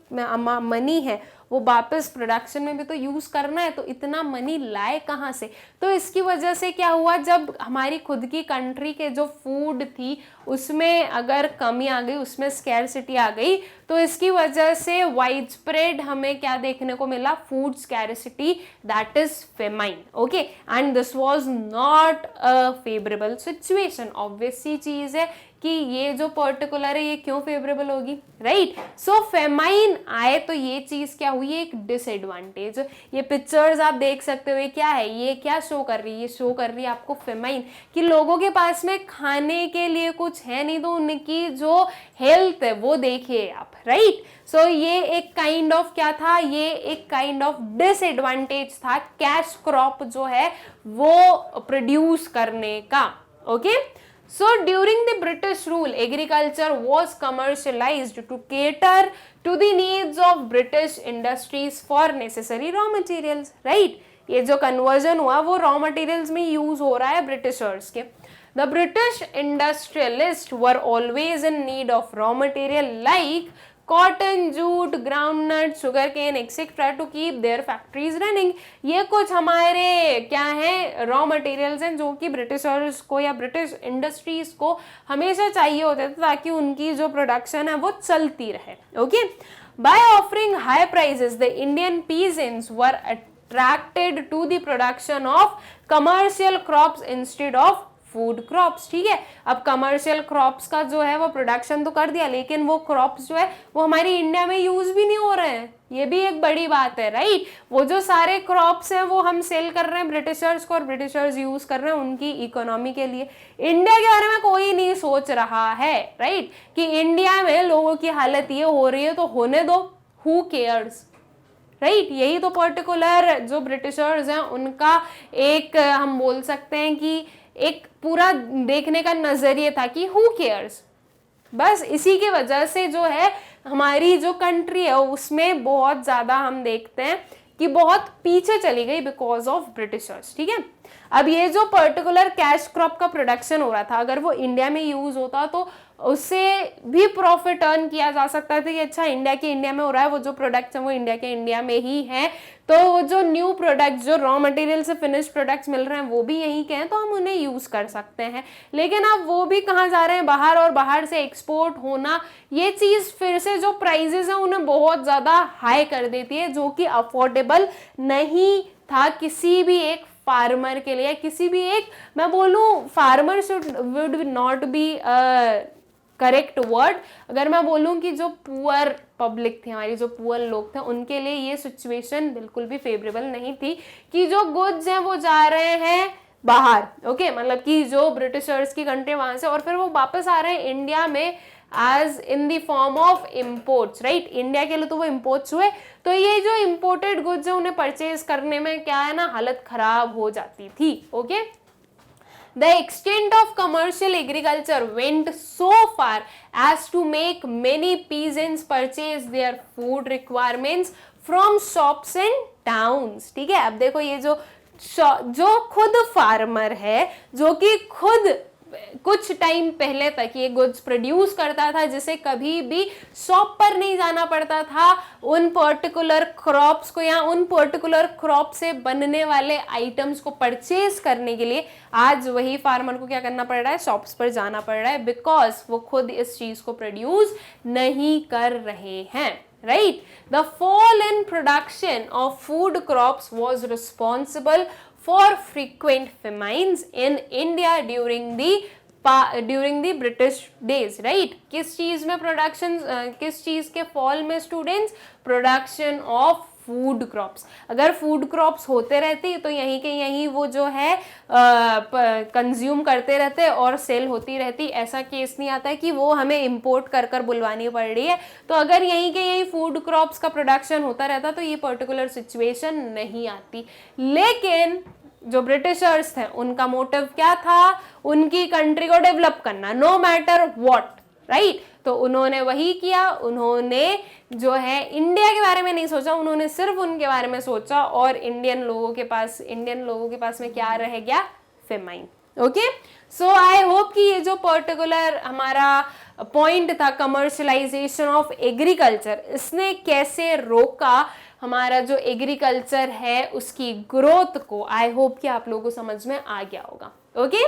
S1: मनी है वो वापस प्रोडक्शन में भी तो यूज करना है, तो इतना मनी लाए कहाँ से? तो इसकी वजह से क्या हुआ, जब हमारी खुद की कंट्री के जो फूड थी उसमें अगर कमी आ गई, उसमें स्कैरसिटी आ गई, तो इसकी वजह से वाइड स्प्रेड हमें क्या देखने को मिला? Food scarcity, that is famine. Okay, and this was not a favourable situation. Obvious सी चीज है कि ये जो पर्टिकुलर है ये क्यों फेवरेबल होगी, राइट? सो फेमाइन आए तो ये चीज क्या हुई? एक डिसएडवांटेज। ये पिक्चर्स आप देख सकते हो, ये क्या है? ये क्या शो कर रही है? ये शो कर रही है आपको फेमाइन, कि लोगों के पास में खाने के लिए कुछ है नहीं, तो उनकी जो हेल्थ है वो देखिए आप, राइट? सो ये एक काइंड ऑफ क्या था? ये एक काइंड ऑफ डिसएडवांटेज था कैश क्रॉप जो है वो प्रोड्यूस करने का। Okay, so during the British rule, agriculture was commercialized to cater to the needs of British industries for necessary raw materials, right? ये जो conversion हुआ वो raw materials में use हो रहा है ब्रिटिशर्स के। The British industrialists were always in need of raw material like cotton, jute, groundnut, sugarcane, etc. to keep their factories running। ये कुछ हमारे क्या है? रॉ मटेरियल्स हैं जो कि ब्रिटिशर्स को या ब्रिटिश इंडस्ट्रीज को हमेशा चाहिए होते थे ताकि उनकी जो प्रोडक्शन है वो चलती रहे। Okay, by offering high prices the Indian peasants were attracted to the production of commercial crops instead of food crops, ठीक है? अब कमर्शियल क्रॉप्स का जो है वो प्रोडक्शन तो कर दिया, लेकिन वो क्रॉप्स जो है वो हमारी इंडिया में यूज भी नहीं हो रहे हैं। ये भी एक बड़ी बात है, राइट? वो जो सारे क्रॉप्स हैं वो हम सेल कर रहे हैं ब्रिटिशर्स को और ब्रिटिशर्स यूज कर रहे हैं उनकी इकोनॉमी के लिए। इंडिया के बारे में कोई नहीं सोच रहा है, राइट? कि इंडिया में लोगों की हालत ये हो रही है तो होने दो, हु केयर्स, राइट? यही तो पर्टिकुलर जो ब्रिटिशर्स हैं उनका एक हम बोल सकते हैं कि एक पूरा देखने का नजरिया था कि हु केयर्स। बस इसी की वजह से जो है हमारी जो कंट्री है उसमें बहुत ज्यादा हम देखते हैं कि बहुत पीछे चली गई बिकॉज ऑफ ब्रिटिशर्स, ठीक है? अब ये जो पर्टिकुलर कैश क्रॉप का प्रोडक्शन हो रहा था, अगर वो इंडिया में यूज होता तो उससे भी प्रॉफिट अर्न किया जा सकता था कि अच्छा इंडिया में हो रहा है, वो जो प्रोडक्ट्स हैं वो इंडिया के इंडिया में ही है, तो वो जो न्यू प्रोडक्ट्स जो रॉ मटेरियल से फिनिश प्रोडक्ट्स मिल रहे हैं वो भी यहीं के हैं, तो हम उन्हें यूज कर सकते हैं। लेकिन अब वो भी कहाँ जा रहे हैं? बाहर, और बाहर से एक्सपोर्ट होना ये चीज फिर से जो प्राइजेस हैं उन्हें बहुत ज्यादा हाई कर देती है, जो कि अफोर्डेबल नहीं था किसी भी एक फार्मर के लिए। किसी भी एक, मैं बोलूं farmer would not be correct word, अगर मैं बोलूं कि जो पुअर पब्लिक थी, हमारी जो पुअर लोग थे, उनके लिए ये सिचुएशन बिल्कुल भी फेवरेबल नहीं थी कि जो गुड्स हैं वो जा रहे हैं बाहर, ओके? मतलब कि जो ब्रिटिशर्स की कंट्री वहां से, और फिर वो वापस आ रहे हैं इंडिया में as in the form of imports, right? India के लिए तो वो इम्पोर्ट्स हुए, तो ये जो इम्पोर्टेड गुड्स है उन्हें परचेज करने में क्या है ना, हालत खराब हो जाती थी। Okay, The extent of commercial agriculture went so far as to make many peasants purchase their food requirements from shops and towns. ठीक है, अब देखो ये जो खुद फार्मर है, जो कि खुद कुछ टाइम पहले तक ये गुड्स प्रोड्यूस करता था, जिसे कभी भी शॉप पर नहीं जाना पड़ता था उन पर्टिकुलर क्रॉप्स को या उन पर्टिकुलर क्रॉप से बनने वाले आइटम्स को परचेज करने के लिए, आज वही फार्मर को क्या करना पड़ रहा है, शॉप्स पर जाना पड़ रहा है, बिकॉज वो खुद इस चीज को प्रोड्यूस नहीं कर रहे हैं. Right? The fall in production of food crops was responsible for frequent famines in India during the British days. Right? किस चीज में प्रोडक्शन, किस चीज के फॉल में students, production of food crops. अगर फूड क्रॉप्स होते रहती तो यहीं के यहीं वो जो है कंज्यूम करते रहते और सेल होती रहती. ऐसा केस नहीं आता है कि वो हमें इंपोर्ट कर कर बुलवानी पड़ रही है. तो अगर यहीं के यहीं फूड क्रॉप्स का प्रोडक्शन होता रहता तो ये पर्टिकुलर सिचुएशन नहीं आती. लेकिन जो ब्रिटिशर्स थे उनका मोटिव क्या था, उनकी कंट्री को डेवलप करना, नो मैटर व्हाट. राइट? तो उन्होंने वही किया, उन्होंने जो है इंडिया के बारे में नहीं सोचा, उन्होंने सिर्फ उनके बारे में सोचा. और इंडियन लोगों के पास में क्या रह गया, famine. Okay, so I hope कि ये जो पर्टिकुलर हमारा पॉइंट था कमर्शलाइजेशन ऑफ एग्रीकल्चर, इसने कैसे रोका हमारा जो एग्रीकल्चर है उसकी ग्रोथ को, आई होप कि आप लोगों को समझ में आ गया होगा. ओके,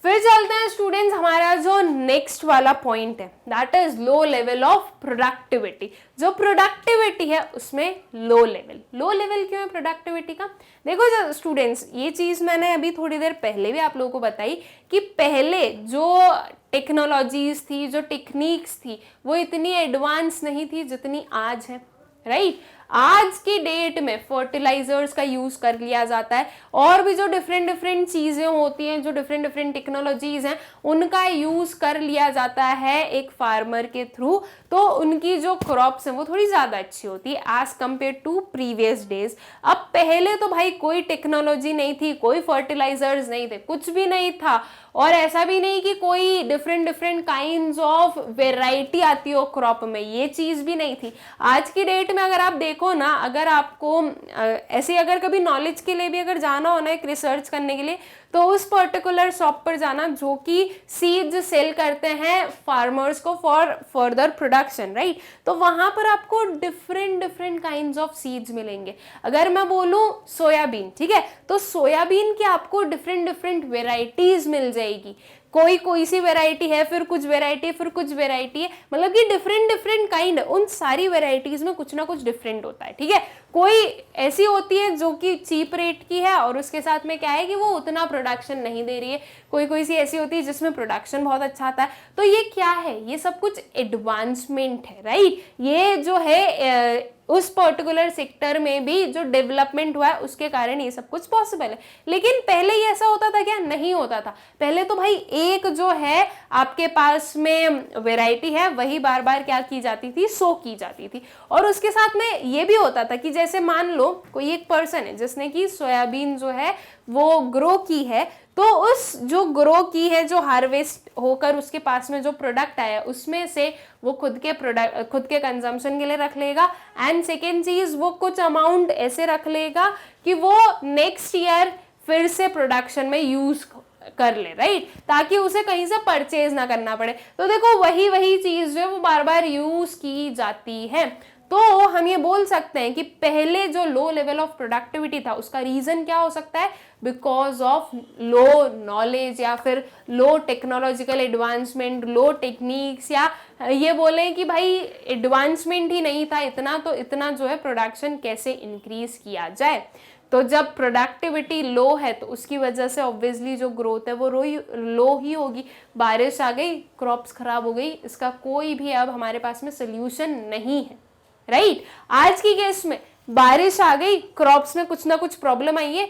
S1: फिर चलते हैं स्टूडेंट्स, हमारा जो नेक्स्ट वाला पॉइंट है that is low level of productivity. जो प्रोडक्टिविटी है उसमें लो लेवल क्यों है प्रोडक्टिविटी का? देखो स्टूडेंट्स, ये चीज मैंने अभी थोड़ी देर पहले भी आप लोगों को बताई कि पहले जो टेक्नोलॉजीज थी, जो टेक्निक्स थी, वो इतनी एडवांस नहीं थी जितनी आज है. राइट? आज की डेट में फर्टिलाइजर्स का यूज कर लिया जाता है, और भी जो डिफरेंट चीजें होती हैं, जो डिफरेंट टेक्नोलॉजीज हैं, उनका यूज कर लिया जाता है एक फार्मर के थ्रू. तो उनकी जो क्रॉप्स हैं वो थोड़ी ज्यादा अच्छी होती है as compare to previous days. अब पहले तो भाई कोई टेक्नोलॉजी नहीं थी, कोई फर्टिलाइजर्स नहीं थे, कुछ भी नहीं था. और ऐसा भी नहीं कि कोई डिफरेंट काइंड्स ऑफ वेराइटी आती हो क्रॉप में, ये चीज भी नहीं थी. आज की डेट में अगर आप देखो ना, अगर आपको ऐसे अगर कभी नॉलेज के लिए भी अगर जाना हो ना, एक रिसर्च करने के लिए, तो उस पर्टिकुलर शॉप पर जाना जो कि सीड्स सेल करते हैं फार्मर्स को फॉर फर्दर प्रोडक्शन. राइट? तो वहां पर आपको डिफरेंट काइंड्स ऑफ सीड्स मिलेंगे. अगर मैं बोलूं सोयाबीन, ठीक है, तो सोयाबीन की आपको डिफरेंट वेराइटीज मिल जाएगी. कोई सी वेराइटी है, फिर कुछ वेराइटी है, फिर कुछ वेराइटी है, मतलब कि डिफरेंट काइंड. उन सारी वेराइटीज में कुछ ना कुछ डिफरेंट होता है. ठीक है? कोई ऐसी होती है जो कि चीप रेट की है और उसके साथ में क्या है कि वो उतना प्रोडक्शन नहीं दे रही है. कोई सी ऐसी होती है जिसमें प्रोडक्शन बहुत अच्छा आता है. तो ये क्या है? ये सब कुछ एडवांसमेंट है. राइट? ये जो है उस पर्टिकुलर सेक्टर में भी जो डेवलपमेंट हुआ है उसके कारण ये सब कुछ पॉसिबल है. लेकिन पहले ये ऐसा होता था क्या? नहीं होता था. पहले तो भाई एक जो है आपके पास में वेराइटी है वही बार बार क्या की जाती थी, सो की जाती थी. और उसके साथ में ये भी होता था कि जैसे मान लो कोई एक पर्सन है जिसने की सोयाबीन जो है वो ग्रो की है, तो उस जो ग्रो की है, जो हार्वेस्ट होकर उसके पास में जो प्रोडक्ट आया उसमें से वो खुद के कंजम्पशन के लिए रख लेगा. एंड सेकेंड चीज, वो कुछ अमाउंट ऐसे रख लेगा कि वो नेक्स्ट ईयर फिर से प्रोडक्शन में यूज कर ले. राइट? ताकि उसे कहीं से परचेज ना करना पड़े. तो देखो वही चीज जो है वो बार बार यूज की जाती है. तो हम ये बोल सकते हैं कि पहले जो लो लेवल ऑफ प्रोडक्टिविटी था उसका रीजन क्या हो सकता है? बिकॉज ऑफ लो नॉलेज, या फिर लो टेक्नोलॉजिकल एडवांसमेंट, लो टेक्निक्स, या ये बोले कि भाई एडवांसमेंट ही नहीं था इतना, तो इतना जो है प्रोडक्शन कैसे इंक्रीज किया जाए. तो जब प्रोडक्टिविटी लो है तो उसकी वजह से ऑब्वियसली जो ग्रोथ है वो लो ही होगी. बारिश आ गई, क्रॉप्स खराब हो गई, इसका कोई भी अब हमारे पास में सोल्यूशन नहीं है. राइट? आज की केस में बारिश आ गई, क्रॉप्स में कुछ ना कुछ प्रॉब्लम आई है,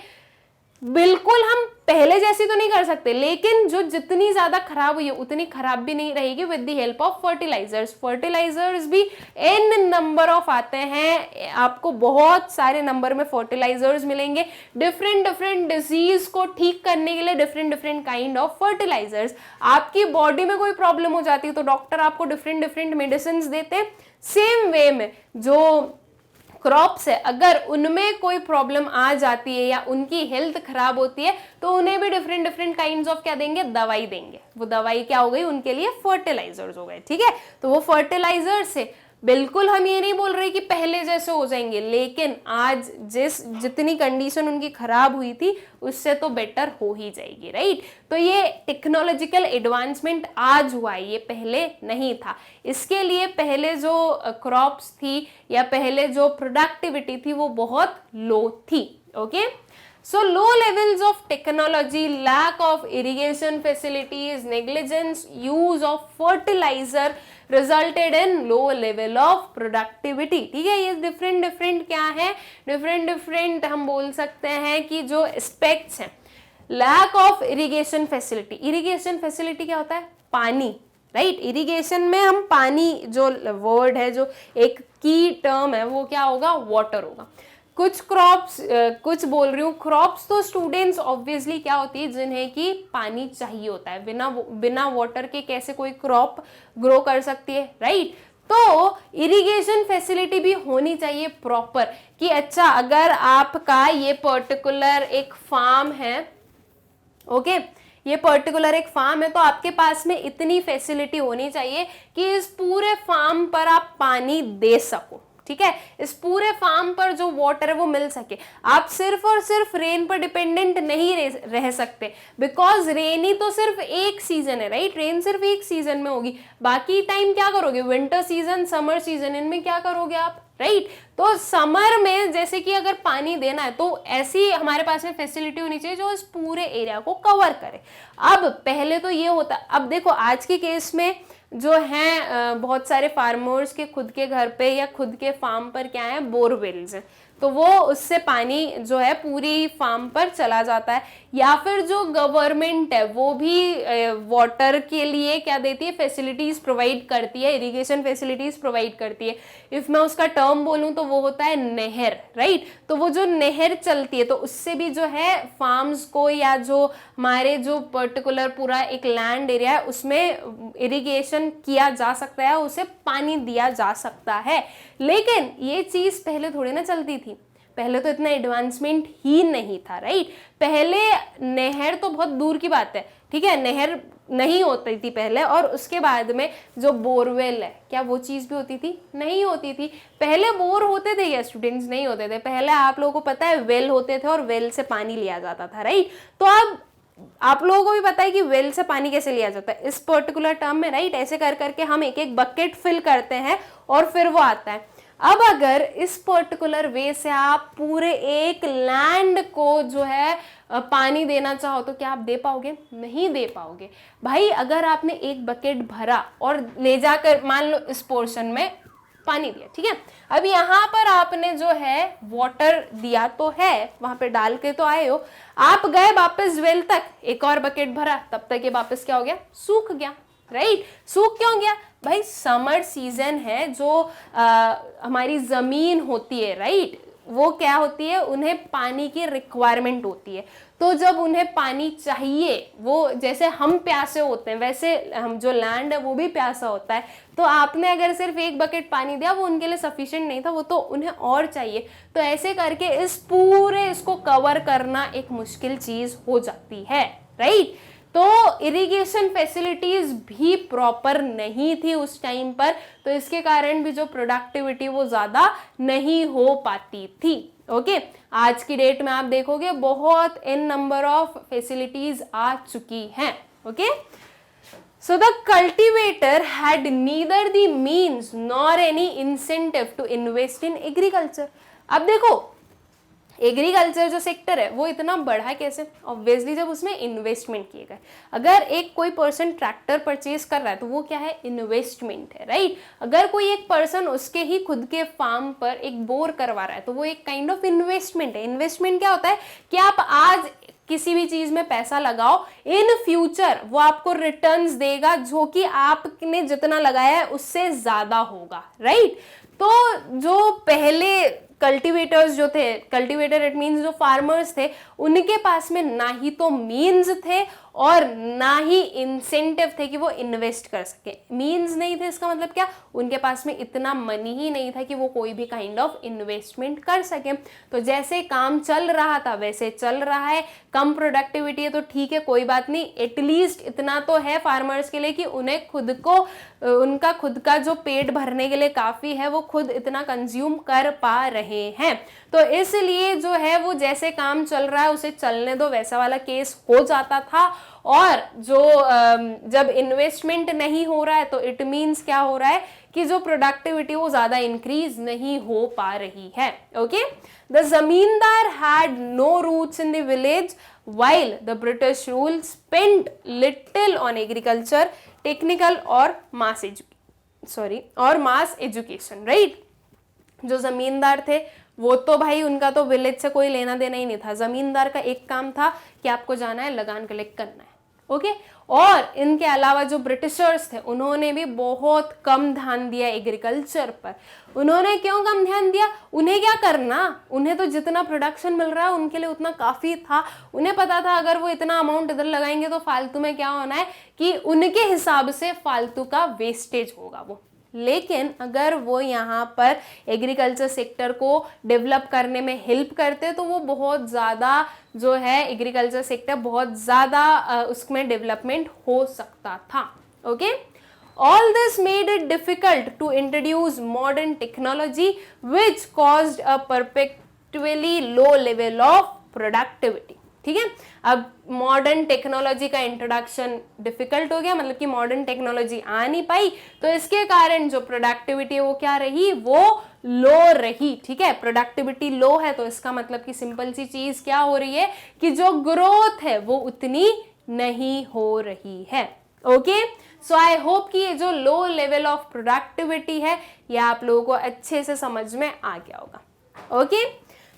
S1: बिल्कुल हम पहले जैसी तो नहीं कर सकते, लेकिन जो जितनी ज्यादा खराब हुई है उतनी खराब भी नहीं रहेगी with the help of fertilisers. Fertilisers भी एन नंबर ऑफ आते हैं, आपको बहुत सारे नंबर में फर्टिलाइजर्स मिलेंगे डिफरेंट डिफरेंट डिजीज को ठीक करने के लिए, different different kind of fertilisers. आपकी बॉडी में कोई प्रॉब्लम हो जाती है तो डॉक्टर आपको डिफरेंट डिफरेंट मेडिसिन देते हैं। सेम वे में जो क्रॉप्स है, अगर उनमें कोई प्रॉब्लम आ जाती है या उनकी हेल्थ खराब होती है तो उन्हें भी डिफरेंट डिफरेंट काइंड्स ऑफ क्या देंगे, दवाई देंगे। वो दवाई क्या हो गई, उनके लिए फर्टिलाइजर्स हो गए। ठीक है, तो वो फर्टिलाइजर से बिल्कुल हम ये नहीं बोल रहे कि पहले जैसे हो जाएंगे, लेकिन आज जितनी कंडीशन उनकी खराब हुई थी उससे तो बेटर हो ही जाएगी, राइट। तो ये टेक्नोलॉजिकल एडवांसमेंट आज हुआ है, ये पहले नहीं था। इसके लिए पहले जो क्रॉप्स थी या पहले जो प्रोडक्टिविटी थी वो बहुत लो थी। Okay, so low levels of technology, lack of irrigation facilities, negligence use of fertilizer resulted in low level of productivity। ठीक है, ये डिफरेंट डिफरेंट क्या है, डिफरेंट डिफरेंट हम बोल सकते हैं कि जो एस्पेक्ट्स हैं। Lack of irrigation facility, irrigation facility क्या होता है, पानी, राइट। इरिगेशन में हम पानी, जो वर्ड है, जो एक की टर्म है, वो क्या होगा, वाटर होगा। कुछ क्रॉप्स, कुछ बोल रही हूँ क्रॉप्स, तो स्टूडेंट्स ऑब्वियसली क्या होती है, जिन्हें कि पानी चाहिए होता है। बिना वाटर के कैसे कोई क्रॉप ग्रो कर सकती है, राइट। तो इरिगेशन फैसिलिटी भी होनी चाहिए प्रॉपर, कि अच्छा अगर आपका ये पर्टिकुलर एक फार्म है, ओके, ये पर्टिकुलर एक फार्म है, तो आपके पास में इतनी फैसिलिटी होनी चाहिए कि इस पूरे फार्म पर आप पानी दे सको। ठीक है, इस पूरे फार्म पर जो वाटर है वो मिल सके। आप सिर्फ और सिर्फ रेन पर डिपेंडेंट नहीं रह सकते, बिकॉज रेन ही तो सिर्फ एक सीजन है, राइट। रेन सिर्फ एक सीजन में होगी, बाकी टाइम क्या करोगे, विंटर सीजन, समर सीजन, इनमें क्या करोगे आप, राइट। तो समर में जैसे कि अगर पानी देना है तो ऐसी हमारे पास में फैसिलिटी होनी चाहिए जो इस पूरे एरिया को कवर करे। अब पहले तो ये होता, अब देखो आज के केस में जो है बहुत सारे फार्मर्स के खुद के घर पे या खुद के फार्म पर क्या है, बोरवेल्स हैं, तो वो उससे पानी जो है पूरी फार्म पर चला जाता है। या फिर जो गवर्नमेंट है वो भी वाटर के लिए क्या देती है, फैसिलिटीज प्रोवाइड करती है, इरिगेशन फैसिलिटीज प्रोवाइड करती है। इफ मैं उसका टर्म बोलूं तो वो होता है नहर, राइट। तो वो जो नहर चलती है तो उससे भी जो है फार्म्स को या जो हमारे जो पर्टिकुलर पूरा एक लैंड एरिया है उसमें इरिगेशन किया जा सकता है, उसे पानी दिया जा सकता है। लेकिन ये चीज पहले थोड़ी ना चलती थी, पहले तो इतना एडवांसमेंट ही नहीं था, राइट। पहले नहर तो बहुत दूर की बात है, ठीक है, नहर नहीं होती थी पहले, और उसके बाद में जो बोरवेल है, क्या वो चीज भी होती थी, नहीं होती थी। पहले बोर होते थे या स्टूडेंट्स, नहीं होते थे। पहले आप लोगों को पता है वेल होते थे और वेल से पानी लिया जाता था, राइट। तो अब आप लोगों को भी पता है कि वेल से पानी कैसे लिया जाता है इस पर्टिकुलर टर्म में, राइट। ऐसे कर करके हम एक एक बकेट फिल करते हैं और फिर वो आता है। अब अगर इस पर्टिकुलर वे से आप पूरे एक लैंड को जो है पानी देना चाहो तो क्या आप दे पाओगे, नहीं दे पाओगे भाई। अगर आपने एक बकेट भरा और ले जाकर मान लो इस पोर्शन में पानी दिया, ठीक है, अब यहाँ पर आपने जो है वाटर दिया तो है, वहां पे डाल के तो आए हो, आप गए वापस वेल तक, एक और बकेट भरा, तब तक ये वापस क्या हो गया, सूख गया, राइट। सूख क्यों गया भाई, समर सीजन है, जो हमारी जमीन होती है, राइट, वो क्या होती है, उन्हें पानी की रिक्वायरमेंट होती है। तो जब उन्हें पानी चाहिए, वो जैसे हम प्यासे होते हैं वैसे हम जो लैंड है वो भी प्यासा होता है। तो आपने अगर सिर्फ एक बकेट पानी दिया वो उनके लिए सफिशिएंट नहीं था, वो तो उन्हें और चाहिए। तो ऐसे करके इस पूरे इसको कवर करना एक मुश्किल चीज हो जाती है, राइट। तो इरिगेशन फैसिलिटीज भी प्रॉपर नहीं थी उस टाइम पर, तो इसके कारण भी जो प्रोडक्टिविटी वो ज्यादा नहीं हो पाती थी। ओके, आज की डेट में आप देखोगे बहुत इन नंबर ऑफ फैसिलिटीज आ चुकी हैं। Okay, so the cultivator had neither the means nor any incentive to invest in agriculture। अब देखो एग्रीकल्चर जो सेक्टर है वो इतना बढ़ा कैसे? ऑब्वियसली जब उसमें इन्वेस्टमेंट किए गए। अगर एक कोई पर्सन ट्रैक्टर परचेज कर रहा है तो वो क्या है? इन्वेस्टमेंट है, राइट? अगर कोई एक पर्सन उसके ही खुद के फार्म पर एक बोर करवा रहा है तो वो एक काइंड ऑफ इन्वेस्टमेंट है। इन्वेस्टमेंट क्या होता है कि आप आज किसी भी चीज में पैसा लगाओ, इन फ्यूचर वो आपको रिटर्न्स देगा जो कि आपने जितना लगाया है उससे ज्यादा होगा, राइट? तो जो पहले कल्टीवेटर्स जो थे, कल्टीवेटर इट मीन्स जो फार्मर्स थे, उनके पास में ना ही तो मीन्स थे और ना ही इंसेंटिव थे कि वो इन्वेस्ट कर सके। मीन्स नहीं थे इसका मतलब क्या? उनके पास में इतना मनी ही नहीं था कि वो कोई भी काइंड ऑफ इन्वेस्टमेंट कर सके। तो जैसे काम चल रहा था वैसे चल रहा है। कम प्रोडक्टिविटी है तो ठीक है, कोई बात नहीं, एटलीस्ट इतना तो है फार्मर्स के लिए कि उन्हें खुद को, उनका खुद का जो पेट भरने के लिए काफी है वो खुद इतना कंज्यूम कर पा रहे हैं। तो इसलिए जो है वो जैसे काम चल रहा है उसे चलने दो, वैसा वाला केस हो जाता था। और जो जब इन्वेस्टमेंट नहीं हो रहा है तो इट मीन्स क्या हो रहा है कि जो प्रोडक्टिविटी वो ज्यादा इंक्रीज नहीं हो पा रही है। Okay, the zamindar had no roots in the village while the British rule spent little on agriculture, technical और mass education, right? जो जमींदार थे वो तो भाई उनका तो विलेज से कोई लेना देना ही नहीं था। जमींदार का एक काम था कि आपको जाना है, लगान कलेक्ट करना है, ओके? और इनके अलावा जो ब्रिटिशर्स थे उन्होंने भी बहुत कम ध्यान दिया एग्रीकल्चर पर। उन्होंने क्यों कम ध्यान दिया? उन्हें क्या करना, उन्हें तो जितना प्रोडक्शन मिल रहा है उनके लिए उतना काफी था। उन्हें पता था अगर वो इतना अमाउंट इधर लगाएंगे तो फालतू में क्या होना है कि उनके हिसाब से फालतू का वेस्टेज होगा वो। लेकिन अगर वो यहाँ पर एग्रीकल्चर सेक्टर को डेवलप करने में हेल्प करते तो वो बहुत ज़्यादा जो है एग्रीकल्चर सेक्टर बहुत ज़्यादा उसमें डेवलपमेंट हो सकता था। Okay, all this made it difficult to introduce modern technology which caused a perpetually low level of productivity. ठीक है, अब मॉडर्न टेक्नोलॉजी का इंट्रोडक्शन डिफिकल्ट हो गया, मतलब कि मॉडर्न टेक्नोलॉजी आ नहीं पाई, तो इसके कारण जो प्रोडक्टिविटी है वो क्या रही? वो लो रही। ठीक है, प्रोडक्टिविटी लो है तो इसका मतलब कि सिंपल सी चीज क्या हो रही है कि जो ग्रोथ है वो उतनी नहीं हो रही है। ओके, सो आई होप कि ये जो लो लेवल ऑफ प्रोडक्टिविटी है ये आप लोगों को अच्छे से समझ में आ गया होगा। ओके,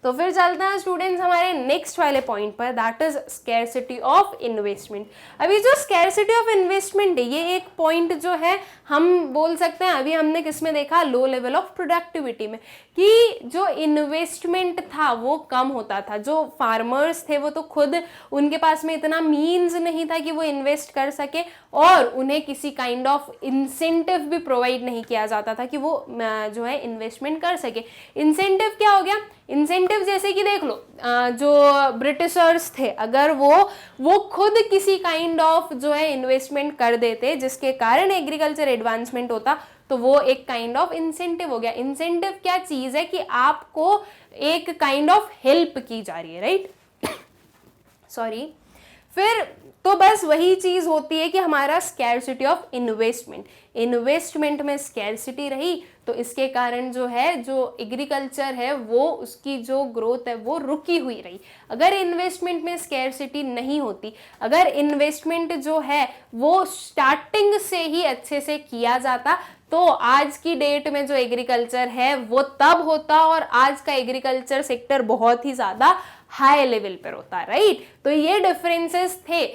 S1: तो फिर चलते हैं स्टूडेंट्स हमारे नेक्स्ट वाले पॉइंट पर, that is scarcity of investment. अभी जो स्कैरसिटी ऑफ इन्वेस्टमेंट है ये एक पॉइंट जो है हम बोल सकते हैं, अभी हमने किसमें देखा? लो लेवल ऑफ प्रोडक्टिविटी में, कि जो इन्वेस्टमेंट था वो कम होता था। जो फार्मर्स थे वो तो खुद उनके पास में इतना मीन्स नहीं था कि वो इन्वेस्ट कर सके, और उन्हें किसी काइंड ऑफ इंसेंटिव भी प्रोवाइड नहीं किया जाता था कि वो जो है इन्वेस्टमेंट कर सके। इंसेंटिव क्या हो गया? इंसेंटिव जैसे कि देख लो, जो ब्रिटिशर्स थे अगर वो खुद किसी काइंड ऑफ जो है इन्वेस्टमेंट कर देते जिसके कारण एग्रीकल्चर एडवांसमेंट होता, तो वो एक काइंड ऑफ इंसेंटिव हो गया। इंसेंटिव क्या चीज है कि आपको एक काइंड ऑफ हेल्प की जा रही है, राइट? सॉरी, फिर तो बस वही चीज होती है कि हमारा स्कैरसिटी ऑफ इन्वेस्टमेंट में स्कैरसिटी रही, तो इसके कारण जो है जो एग्रीकल्चर है वो उसकी जो ग्रोथ है वो रुकी हुई रही। अगर इन्वेस्टमेंट में स्कैरसिटी नहीं होती, अगर इन्वेस्टमेंट जो है वो स्टार्टिंग से ही अच्छे से किया जाता, तो आज की डेट में जो एग्रीकल्चर है वो तब होता और आज का एग्रीकल्चर सेक्टर बहुत ही ज्यादा हाई लेवल पर होता, राइट? तो ये डिफरेंसेस थे।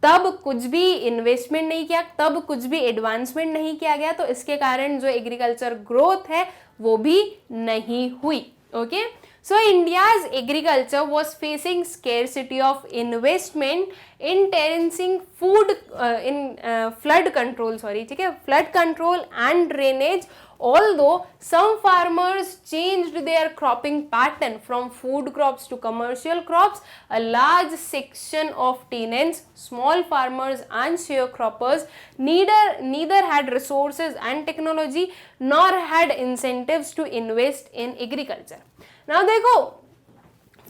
S1: तब कुछ भी इन्वेस्टमेंट नहीं किया, तब कुछ भी एडवांसमेंट नहीं किया गया, तो इसके कारण जो एग्रीकल्चर ग्रोथ है वो भी नहीं हुई। Okay, so India's agriculture was facing scarcity of investment in terracing food in flood control, ठीक है, flood control and drainage. Although some farmers changed their cropping pattern from food crops to commercial crops, a large section of tenants, small farmers and sharecroppers neither had resources and technology nor had incentives to invest in agriculture. Now देखो,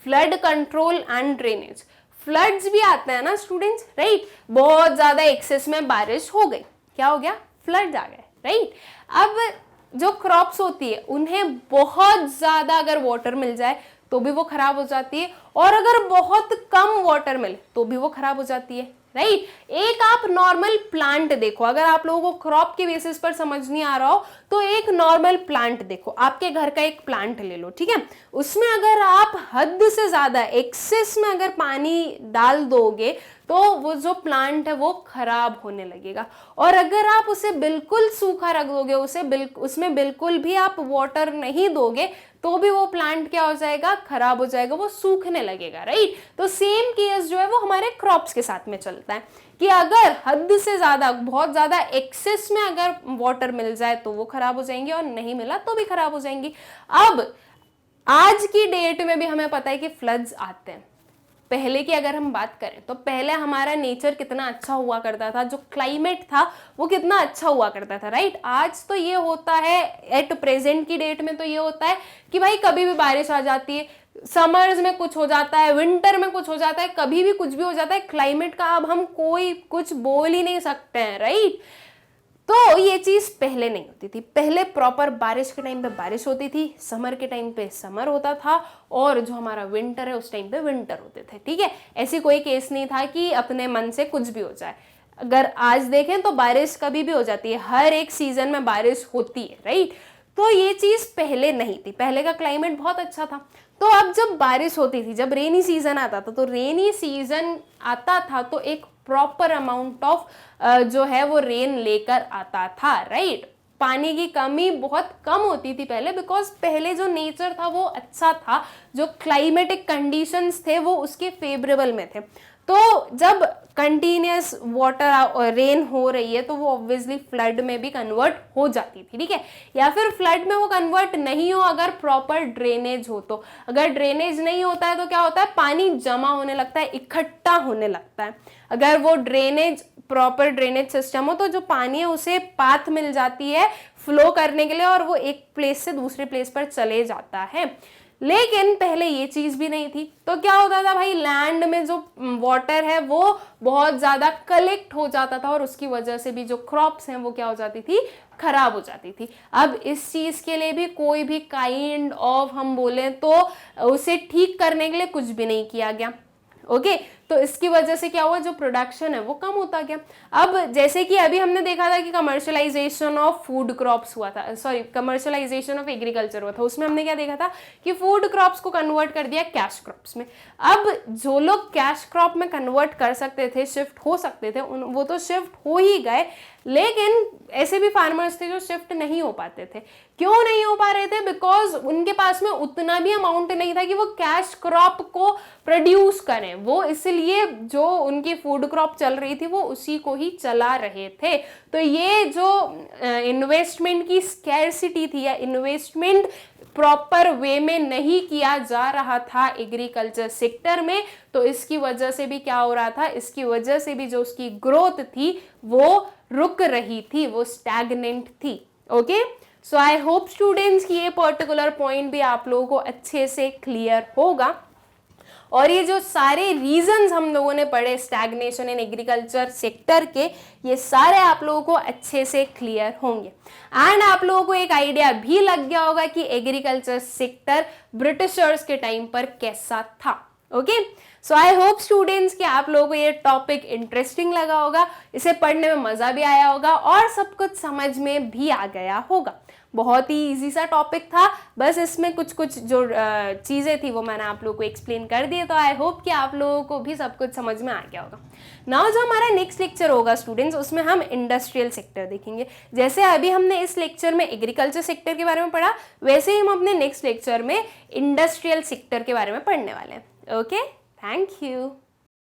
S1: flood control and drainage, floods भी आते हैं ना स्टूडेंट्स, राइट? बहुत ज्यादा एक्सेस में बारिश हो गई, क्या हो गया? फ्लड्स आ गए, राइट? अब जो क्रॉप्स होती है उन्हें बहुत ज्यादा अगर वाटर मिल जाए तो भी वो खराब हो जाती है, और अगर बहुत कम वाटर मिले तो भी वो खराब हो जाती है, राइट। एक आप नॉर्मल प्लांट देखो, अगर आप लोगों को क्रॉप के बेसिस पर समझ नहीं आ रहा हो तो एक नॉर्मल प्लांट देखो, आपके घर का एक प्लांट ले लो, ठीक है। उसमें अगर आप हद से ज्यादा एक्सेस में अगर पानी डाल दोगे तो वो जो प्लांट है वो खराब होने लगेगा, और अगर आप उसे बिल्कुल सूखा रख दोगे, उसमें बिल्कुल भी आप वाटर नहीं दोगे तो भी वो प्लांट क्या हो जाएगा, खराब हो जाएगा, वो सूखने लगेगा, राइट। तो सेम केस जो है वो हमारे क्रॉप्स के साथ में चलता है कि अगर हद से ज्यादा, बहुत ज्यादा एक्सेस में अगर वाटर मिल जाए तो वो खराब हो जाएंगी, और नहीं मिला तो भी खराब हो जाएंगी। अब आज की डेट में भी हमें पता है कि फ्लड्स आते हैं। पहले की अगर हम बात करें तो पहले हमारा नेचर कितना अच्छा हुआ करता था, जो क्लाइमेट था वो कितना अच्छा हुआ करता था, राइट। आज तो ये होता है, एट प्रेजेंट की डेट में तो ये होता है कि भाई कभी भी बारिश आ जाती है, समर्स में कुछ हो जाता है, विंटर में कुछ हो जाता है, कभी भी कुछ भी हो जाता है। क्लाइमेट का अब हम कोई कुछ बोल ही नहीं सकते हैं, राइट। तो ये चीज पहले नहीं होती थी। पहले प्रॉपर बारिश के टाइम पे बारिश होती थी, समर के टाइम पे समर होता था, और जो हमारा विंटर है उस टाइम पे विंटर होते थे, ठीक है। ऐसी कोई केस नहीं था कि अपने मन से कुछ भी हो जाए। अगर आज देखें तो बारिश कभी भी हो जाती है, हर एक सीजन में बारिश होती है, राइट। तो ये चीज पहले नहीं थी, पहले का क्लाइमेट बहुत अच्छा था। तो अब जब बारिश होती थी, जब रेनी सीजन आता था, तो रेनी सीजन आता था तो एक प्रॉपर अमाउंट ऑफ जो है वो रेन लेकर आता था, राइट। पानी की कमी बहुत कम होती थी पहले, बिकॉज पहले जो नेचर था वो अच्छा था, जो क्लाइमेटिक कंडीशंस थे वो उसके फेवरेबल में थे। तो जब कंटिन्यूस वाटर रेन हो रही है तो वो ऑब्वियसली फ्लड में भी कन्वर्ट हो जाती थी, ठीक है। या फिर फ्लड में वो कन्वर्ट नहीं हो अगर प्रॉपर ड्रेनेज हो तो। अगर ड्रेनेज नहीं होता है तो क्या होता है, पानी जमा होने लगता है, इकट्ठा होने लगता है। अगर वो ड्रेनेज, प्रॉपर ड्रेनेज सिस्टम हो तो जो पानी है उसे पाथ मिल जाती है फ्लो करने के लिए, और वो एक प्लेस से दूसरे प्लेस पर चले जाता है। लेकिन पहले ये चीज भी नहीं थी, तो क्या होता था भाई, लैंड में जो वाटर है वो बहुत ज्यादा कलेक्ट हो जाता था, और उसकी वजह से भी जो क्रॉप्स हैं वो क्या हो जाती थी, खराब हो जाती थी। अब इस चीज के लिए भी कोई भी काइंड ऑफ, हम बोले तो उसे ठीक करने के लिए कुछ भी नहीं किया गया, ओके। तो इसकी वजह से क्या हुआ, जो प्रोडक्शन है वो कम होता गया। अब जैसे कि अभी हमने देखा था कि कमर्शियलाइजेशन ऑफ फूड क्रॉप्स हुआ था, सॉरी कमर्शियलाइजेशन ऑफ एग्रीकल्चर हुआ था, उसमें हमने क्या देखा था कि फूड क्रॉप्स को कन्वर्ट कर दिया कैश क्रॉप्स में। अब जो लोग कैश क्रॉप में कन्वर्ट कर सकते थे, शिफ्ट हो सकते थे, वो तो शिफ्ट हो ही गए, लेकिन ऐसे भी फार्मर्स थे जो शिफ्ट नहीं हो पाते थे। क्यों नहीं हो पा रहे थे, बिकॉज उनके पास में उतना भी अमाउंट नहीं था कि वो कैश क्रॉप को प्रोड्यूस करें। वो इसलिए जो उनकी फूड क्रॉप चल रही थी वो उसी को ही चला रहे थे। तो ये जो इन्वेस्टमेंट की स्कैरसिटी थी, या इन्वेस्टमेंट प्रॉपर वे में नहीं किया जा रहा था एग्रीकल्चर सेक्टर में, तो इसकी वजह से भी क्या हो रहा था, इसकी वजह से भी जो उसकी ग्रोथ थी वो रुक रही थी, वो स्टैग्नेंट थी, okay. So I hope students कि ये पर्टिकुलर पॉइंट भी आप लोगों को अच्छे से क्लियर होगा, और ये जो सारे रीजंस हम लोगों ने पढ़े स्टैग्नेशन इन एग्रीकल्चर सेक्टर के, ये सारे आप लोगों को अच्छे से क्लियर होंगे। एंड आप लोगों को एक आइडिया भी लग गया होगा कि एग्रीकल्चर सेक्टर ब्रिटिशर्स के टाइम पर कैसा था, okay. So I hope students कि आप लोगों को ये टॉपिक इंटरेस्टिंग लगा होगा, इसे पढ़ने में मजा भी आया होगा, और सब कुछ समझ में भी आ गया होगा। बहुत ही इजी सा टॉपिक था, बस इसमें कुछ कुछ जो चीज़ें थी वो मैंने आप लोगों को एक्सप्लेन कर दिए। तो आई होप कि आप लोगों को भी सब कुछ समझ में आ गया होगा। नाउ जो हमारा नेक्स्ट लेक्चर होगा स्टूडेंट्स, उसमें हम इंडस्ट्रियल सेक्टर देखेंगे। जैसे अभी हमने इस लेक्चर में एग्रीकल्चर सेक्टर के बारे में पढ़ा, वैसे ही हम अपने नेक्स्ट लेक्चर में इंडस्ट्रियल सेक्टर के बारे में पढ़ने वाले हैं, ओके। Thank you.